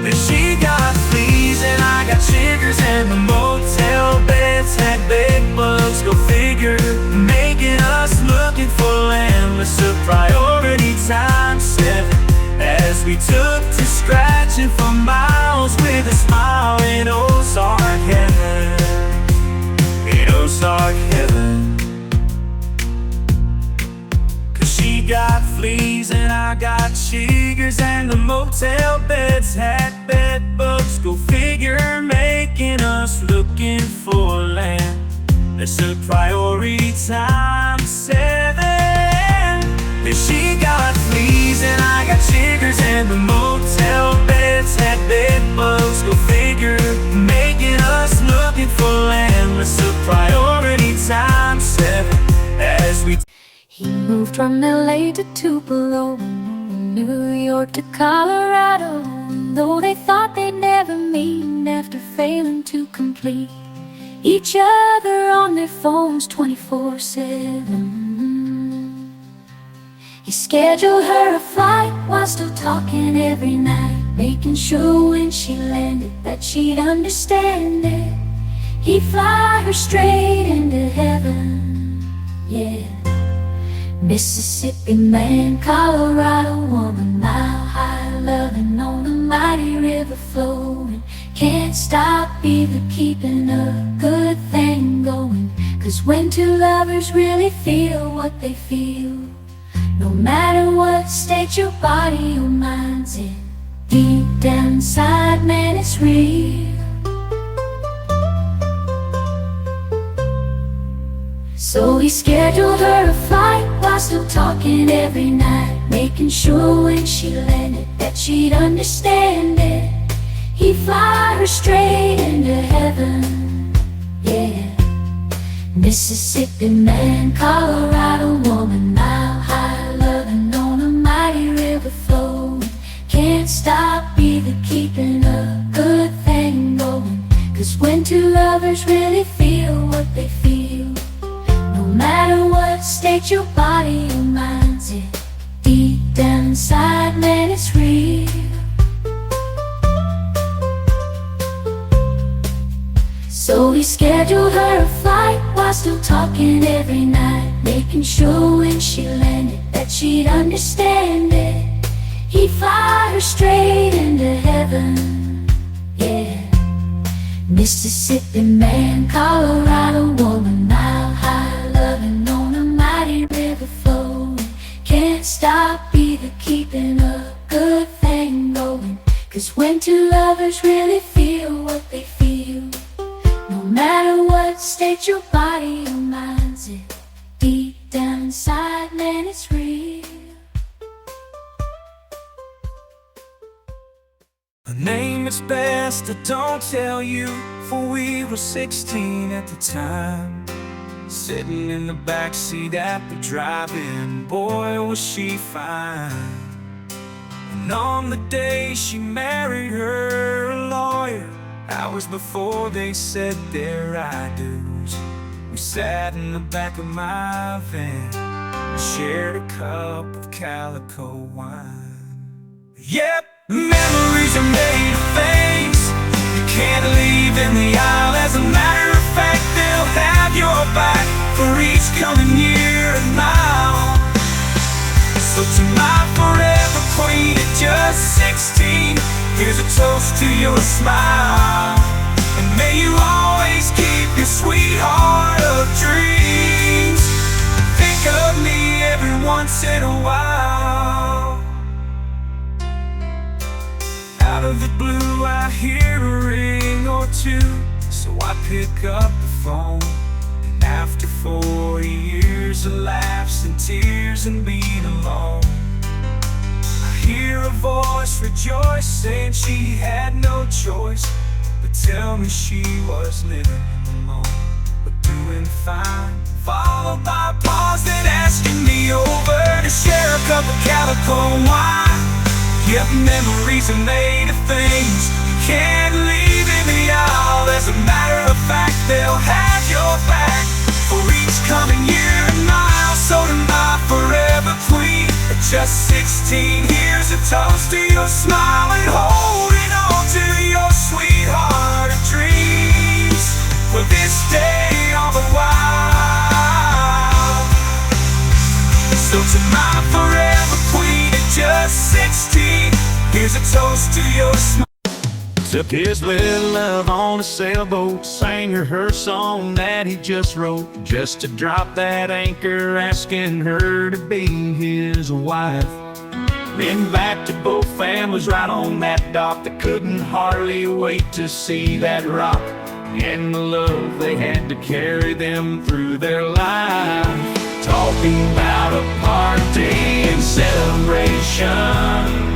Then she got fleas and I got chiggers, and the motel beds had bed bugs, go figure, making us looking for land was a priority times 7, as we took to scratching for miles with a smile in Ozark heaven. In Ozark heaven. She got fleas and I got chiggers, and the motel beds had bed bugs, go figure, making us looking for land. That's a priority times 7. Then she got fleas and I got chiggers, and the motel beds had bed bugs, go figure, making us looking for land. That's a priority times 7, as we he moved from LA to Tupelo, New York to Colorado, though they thought they'd never meet after failing to complete each other on their phones 24/7. He scheduled her a flight while still talking every night, making sure when she landed that she'd understand it. He'd fly her straight into heaven, yeah. Mississippi man, Colorado woman, mile high loving on the mighty river flowing. Can't stop either, keeping a good thing going. Cause when two lovers really feel what they feel, no matter what state your body or mind's in, Deep down inside, man, it's real. So he scheduled her a flight while still talking every night, making sure when she landed that she'd understand it. He'd fly her straight into heaven, yeah. Mississippi man, Colorado woman, mile high loving on a mighty river flowing. Can't stop either, keeping a good thing going. 'Cause when two lovers really feel what they feel, no matter what state your body or mind's in, deep down inside, man, it's real. So he scheduled her a flight while still talking every night, making sure when she landed that she'd understand it. He'd fly her straight into heaven, yeah. Mississippi man, Colorado woman, mile high loving on a mighty river flowing. Can't stop either, keeping a good thing going. 'Cause when two lovers really feel what they feel, no matter what state your body or mind's in, deep down inside, man, it's real. A name it's best I don't tell you, for we were 16 at the time, sitting in the backseat at the drive-in. Boy, was she fine. And on the day she married her lawyer, hours before they said their I do's, we sat in the back of my van and shared a cup of calico wine. Yep, memories are made of things you can't leave in the aisle. As a matter of fact, they'll have your back for each coming year and mile. So to my forever queen at just 16, here's a toast to your smile. And may you always keep your sweetheart of dreams. Think of me every once in a while. Out of the blue I hear a ring or two, so I pick up the phone. And after 4 years of laughs and tears and being alone, I hear a voice rejoice, saying she had no choice but tell me she was living alone, but doing fine. Followed by a pause, then asking me over to share a cup of calico wine. Yep, memories are made of things you can't leave in the aisle. As a matter of fact, they'll have your back for each coming year and mile. So to my forever queen at just 16, here's a toast to your smile and holding on to your sweetheart of dreams for this day all the while. So to my forever queen at just 16, here's a toast to your smile. Took his little love on a sailboat, sang her song that he just wrote, just to drop that anchor, asking her to be his wife. Been back to both families right on that dock that couldn't hardly wait to see that rock and the love they had to carry them through their life. Talking about a party and celebration,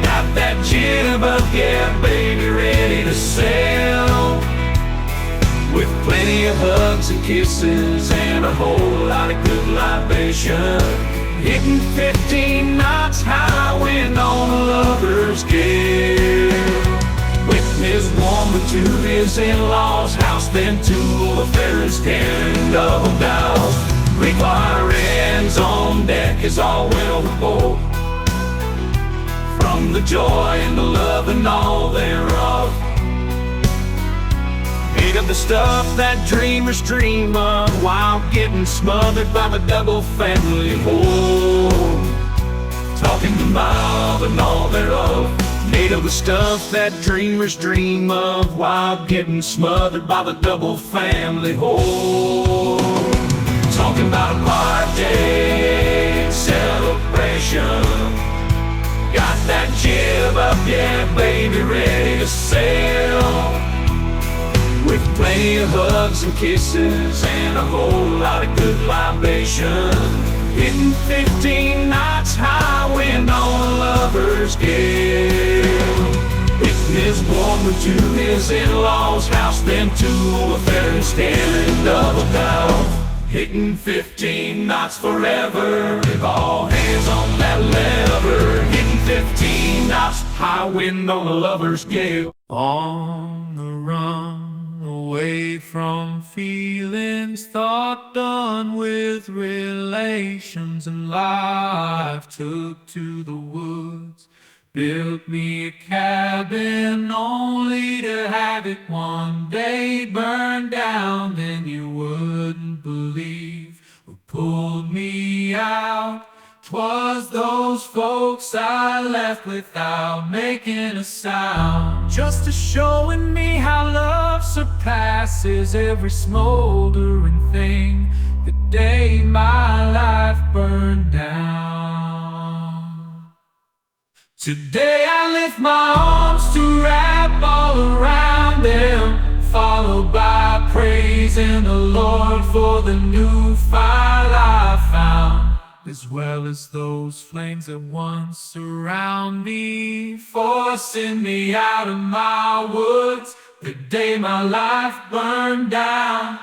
got that jitterbug, yeah, baby, ready to sail, with plenty of hugs and kisses and a whole lot of good libation. Hitting 15 knots high wind on a lover's gale. His woman to his in-laws' house, then to a Ferris carrying double down. Greek friends on deck as all went overboard, from the joy and the love and all thereof. Made of the stuff that dreamers dream of while getting smothered by the double family home. Talking about and all thereof. Made of the stuff that dreamers dream of while getting smothered by the double family home. Talking about a party celebration, got that give up, yeah, baby, ready to sail. With plenty of hugs and kisses and a whole lot of good libation. Hitting 15 knots, high wind on a lover's gale. Hitting his woman to his in-laws' house, then to a ferry standing double down. Hitting 15 knots forever, with all hands on that lever. Hitting 15 knots, high wind on a lover's gale. On the run, away from feelings, thought done with relations and life. Took to the woods, built me a cabin, only to have it one day burn down. Then you wouldn't believe who pulled me out. 'Twas those folks I left without making a sound. Just a showing me how love surpasses every smoldering thing. The day my life burned down. Today I lift my arms to wrap all around them, followed by praising the Lord for the new fire I found, as well as those flames that once surround me, forcing me out of my woods the day my life burned down.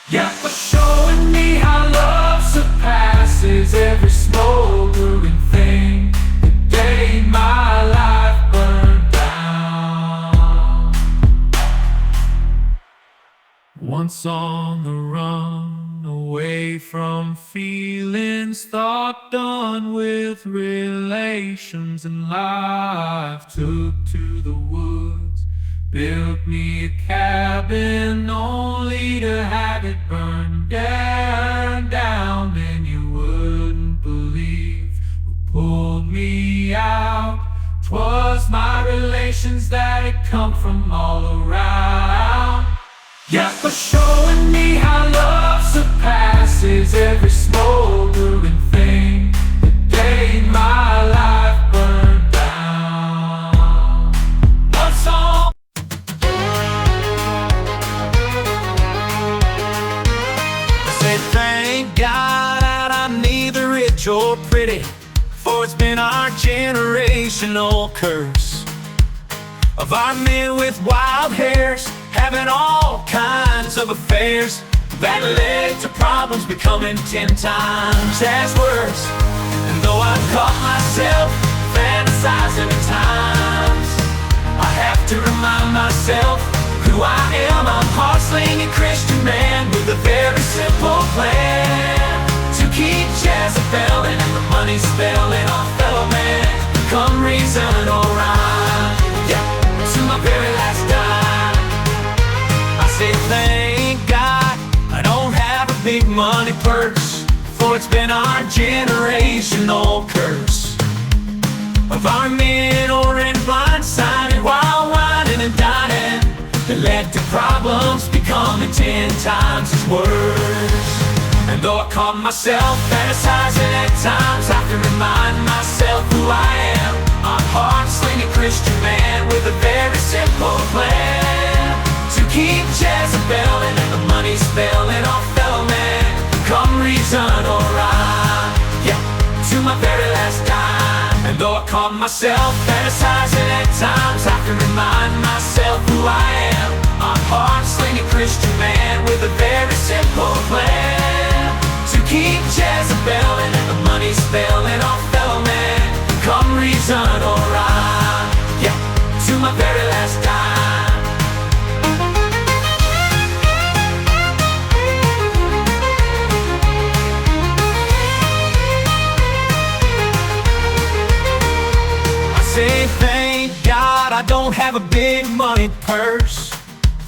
Yeah, for showing me how love surpasses every smoldering thing. The day my life burned down. Once on the run, away from feelings, thought done with relations and life. Took to the woods, built me a cabin, only to have it burned down. Then you wouldn't believe who pulled me out. 'Twas my relations that had come from all around. Yeah, for showing me how love surpasses every smoldering thing. The day my life burned down. One song. I say thank God that I'm neither rich or pretty, for it's been our generational curse of our men with wild hairs having all kinds of affairs that led to problems becoming 10 times as worse. And though I've caught myself fantasizing at times, I have to remind myself who I am. I'm a hard-slinging Christian man with a very simple plan to keep Jezebel and the money spelling on fellow man, come reason or rhyme, yeah, to my very last dime. I say thank God I don't have a big money purse, for it's been our generational curse of our men ordering blindsided while whining and dining, that led to problems becoming 10 times as worse. And though I caught myself fantasizing at times, I can remind myself who I am. I'm a hard-slinging Christian man with a very simple plan to keep Jezebel and the money spelling off fellow man, come reason or rhyme, yeah, to my very last dime. And though I caught myself fantasizing at times, I can remind myself who I am. I'm a hard-slinging Christian man with a very simple plan to keep Jezebel and the money spelling off fellow man, come reason or rhyme, yeah, to my very last dime. Say thank God I don't have a big money purse,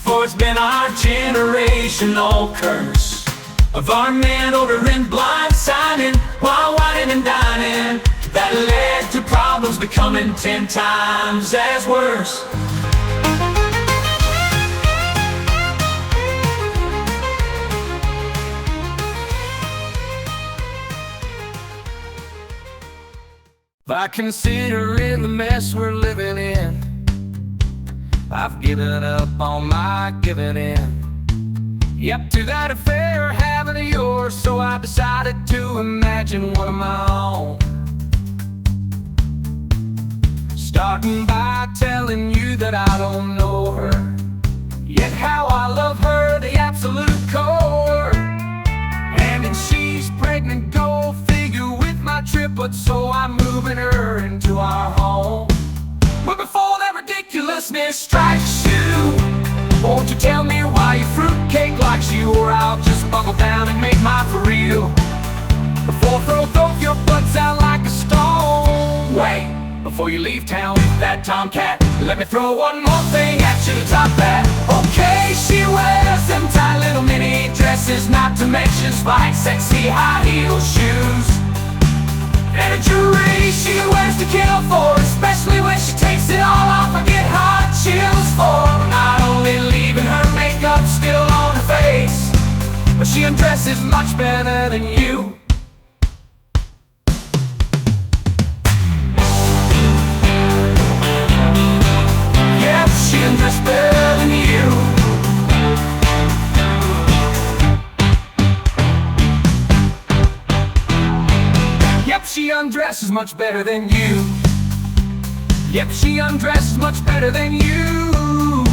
for it's been our generational curse of our men ordering blindsided while whining and dining, that led to problems becoming 10 times as worse. by considering the mess we're living in. I've given up on my giving in. Yep, to that affair, having a yours. So I decided to imagine one of my own. Starting by telling you that I don't know her, yet how I love her, the absolute core. And then she's pregnant, go figure, with my trip, but so I'm moving her into our home. But before that ridiculousness strikes you, won't you tell me why your fruitcake likes you? Or I'll just buckle down and make mine for real. Before throw your butts out like a stone. Wait, before you leave town, that tomcat, let me throw one more thing at you to top that. Okay, she wears them tight little mini dresses, not to mention spiked sexy high heel shoes. And a jewelry she wears to kill for, especially when she takes it all off. I get hot chills for not only leaving her makeup still on her face, but she undresses much better than you. Yep, she undressed better than you. Yep, she undresses much better than you. Yep, she undresses much better than you.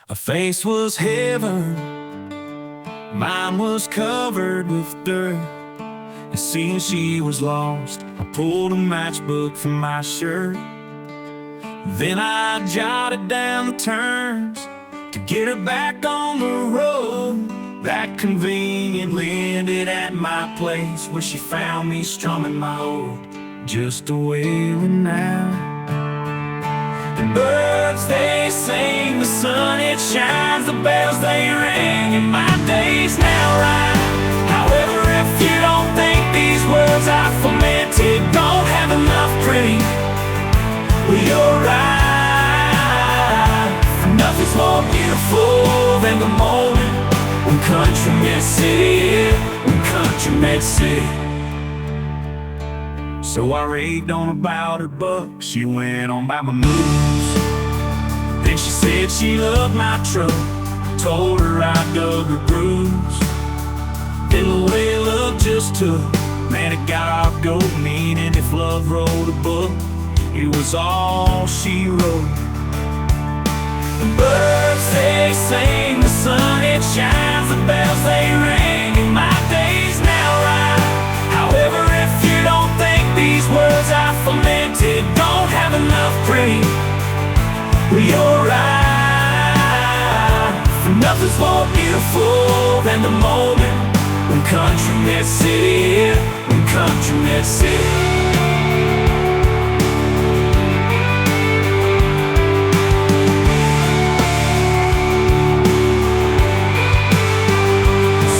Her face was heaven, mine was covered with dirt. And seeing she was lost, I pulled a matchbook from my shirt. Then I jotted down the turns to get her back on the road that conveniently ended at my place, where she found me strumming my old just a wailing now. The birds they sing, the sun it shines, the bells they ring, and my day's now right. However, if you don't think these words I fermented don't have enough pretty, well, you're right. Nothing's more beautiful than the moment when country met city, when country met city. So I raved on about her buck, she went on by my moves. Then she said she loved my truck, told her I dug her grooves. Then the way love just took, man, it got our goat. Meaning if love wrote a book, it was all she wrote. The birds they sing, the sun it shines, the bells they ring, and my day's now right. However, if you don't think these words I fermented don't have enough pretty, well, you're right. For nothing's more beautiful than the moment when country met city, when country met city.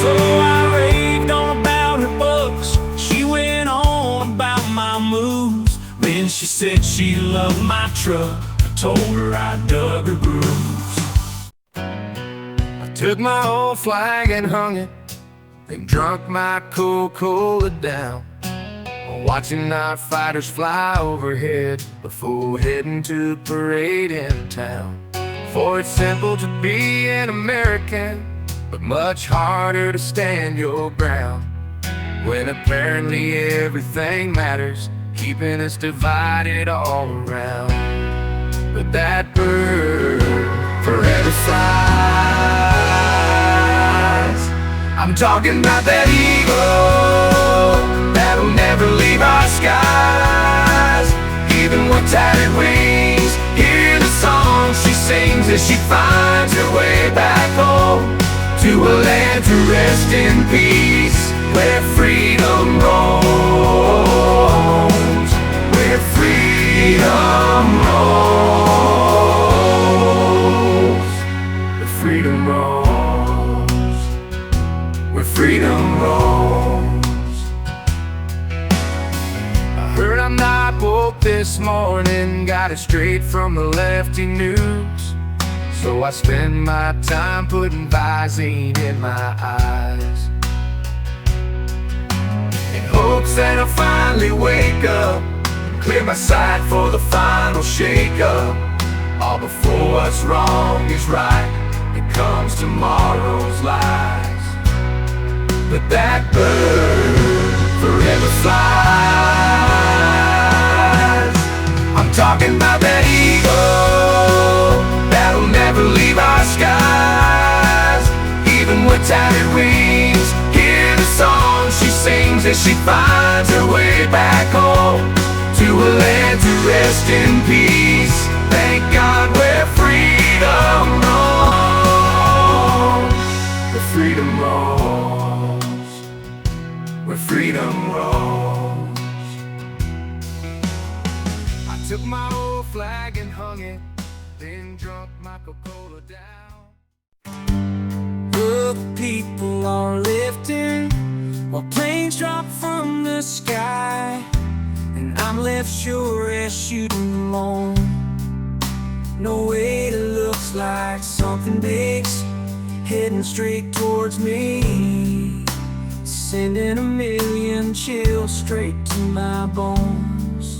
So I raved on about her books, she went on about my moves. Then she said she loved my truck, I told her I dug her grooves. I took my old flag and hung it, then drunk my Coca-Cola down, watching our fighters fly overhead before heading to parade in town. For it's simple to be an American, but much harder to stand your ground when apparently everything matters, keeping us divided all around. But that bird forever flies. I'm talking about that eagle that'll never leave our skies. Even with tattered wings, hear the song she sings as she finds her way back home, to a land to rest in peace, where freedom roams, where freedom roams, where freedom roams, where freedom roams. I heard I'm not woke this this morning, got it straight from the lefty news. So I spend my time putting Visine in my eyes, in hopes that I'll finally wake up, clear my sight for the final shake-up. All before what's wrong is right, here comes tomorrow's lies. But that bird forever flies. I'm talking about that eagle that'll never leave our skies. Even with tattered wings, hear the song she sings as she finds her way back home, to a land to rest in peace. Thank God where freedom roams, where freedom roams, where freedom roams. I took my old flag and hung it, then drunk my Coca-Cola down. The people are lifting while planes drop from the sky, and I'm left sure as shooting alone. No way, it looks like something big's heading straight towards me, sending a million chills straight to my bones.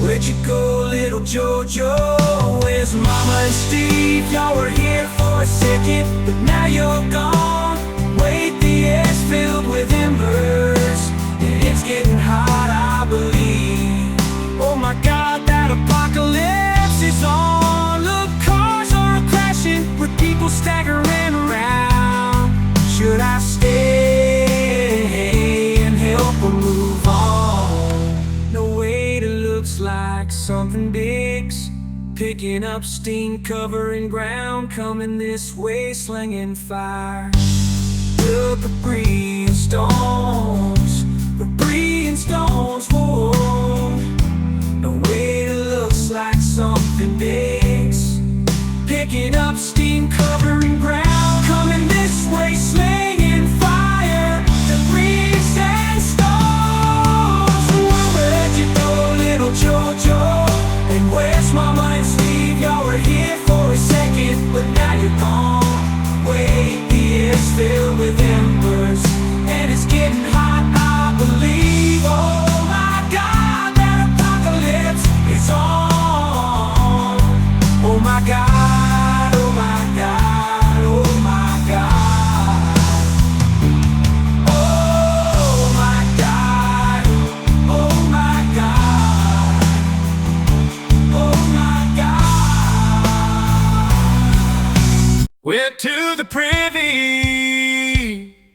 Where'd you go, little Jojo? Where's Mama and Steve? Y'all were here for a second, but now you're gone. Wait, the air's filled with embers, and it's getting hot, I believe. Oh my God, that apocalypse is on. Look, cars are crashing with people staggering around. Should I stay and help them move on? No, wait, it looks like something big's picking up steam, covering ground, coming this way, slinging fire. Look, debris and stones, debris and stones, whoa. No, wait, it looks like something big's picking up steam, covering ground, coming this way, slinging fire. Debris and stones. Where'd you go, little Jojo? And where's Mama and Steve? Y'all were here for a second, but now you're gone. Wait, the air's filled with embers, and it's getting hot, I believe. Oh my God, that apocalypse is on. Oh my God, oh my God, oh my God. Oh my God, oh my God, oh my God. Went to the privy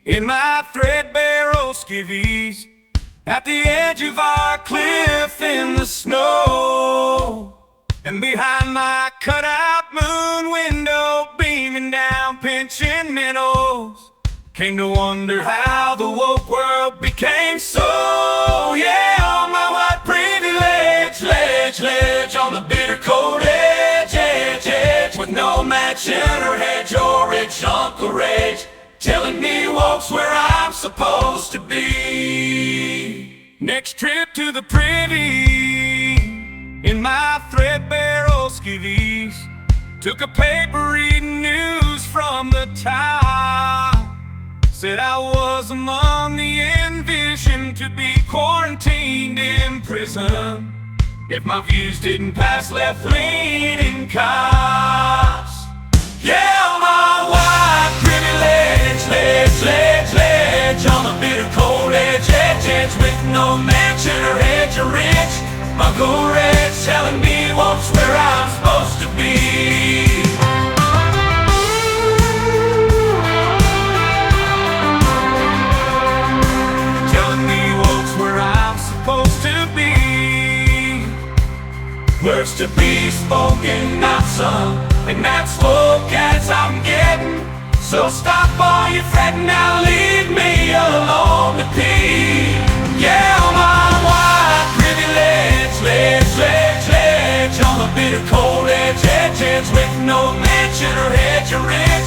in my threadbare old skivvies, at the edge of our cliff in the snow, and behind my cutout moon window, beaming down pinching minnows, came to wonder how the woke world became so. Yeah, on my white privilege, ledge on the bitter cold edge, with no mansion or hedge or rich Uncle Rage, telling me woke's where I'm supposed to be. Next trip to the privy in my threadbare old skivvies, took a paper reading news from the top. Said I was among the envisioned to be quarantined in prison if my views didn't pass left-leaning cops. Yeah, my white privilege, ledge on the bitter cold edge, with no mansion or hedge or rich. My gold red's telling me woke's where I'm supposed to be. Telling me woke's where I'm supposed to be. Words to be spoken, not sung, and that's woke as I'm getting. So stop all your fretting, now leave me alone to pee. Yeah, my white privilege, ledge on the bitter cold edge, with no mansion or hedge or rich.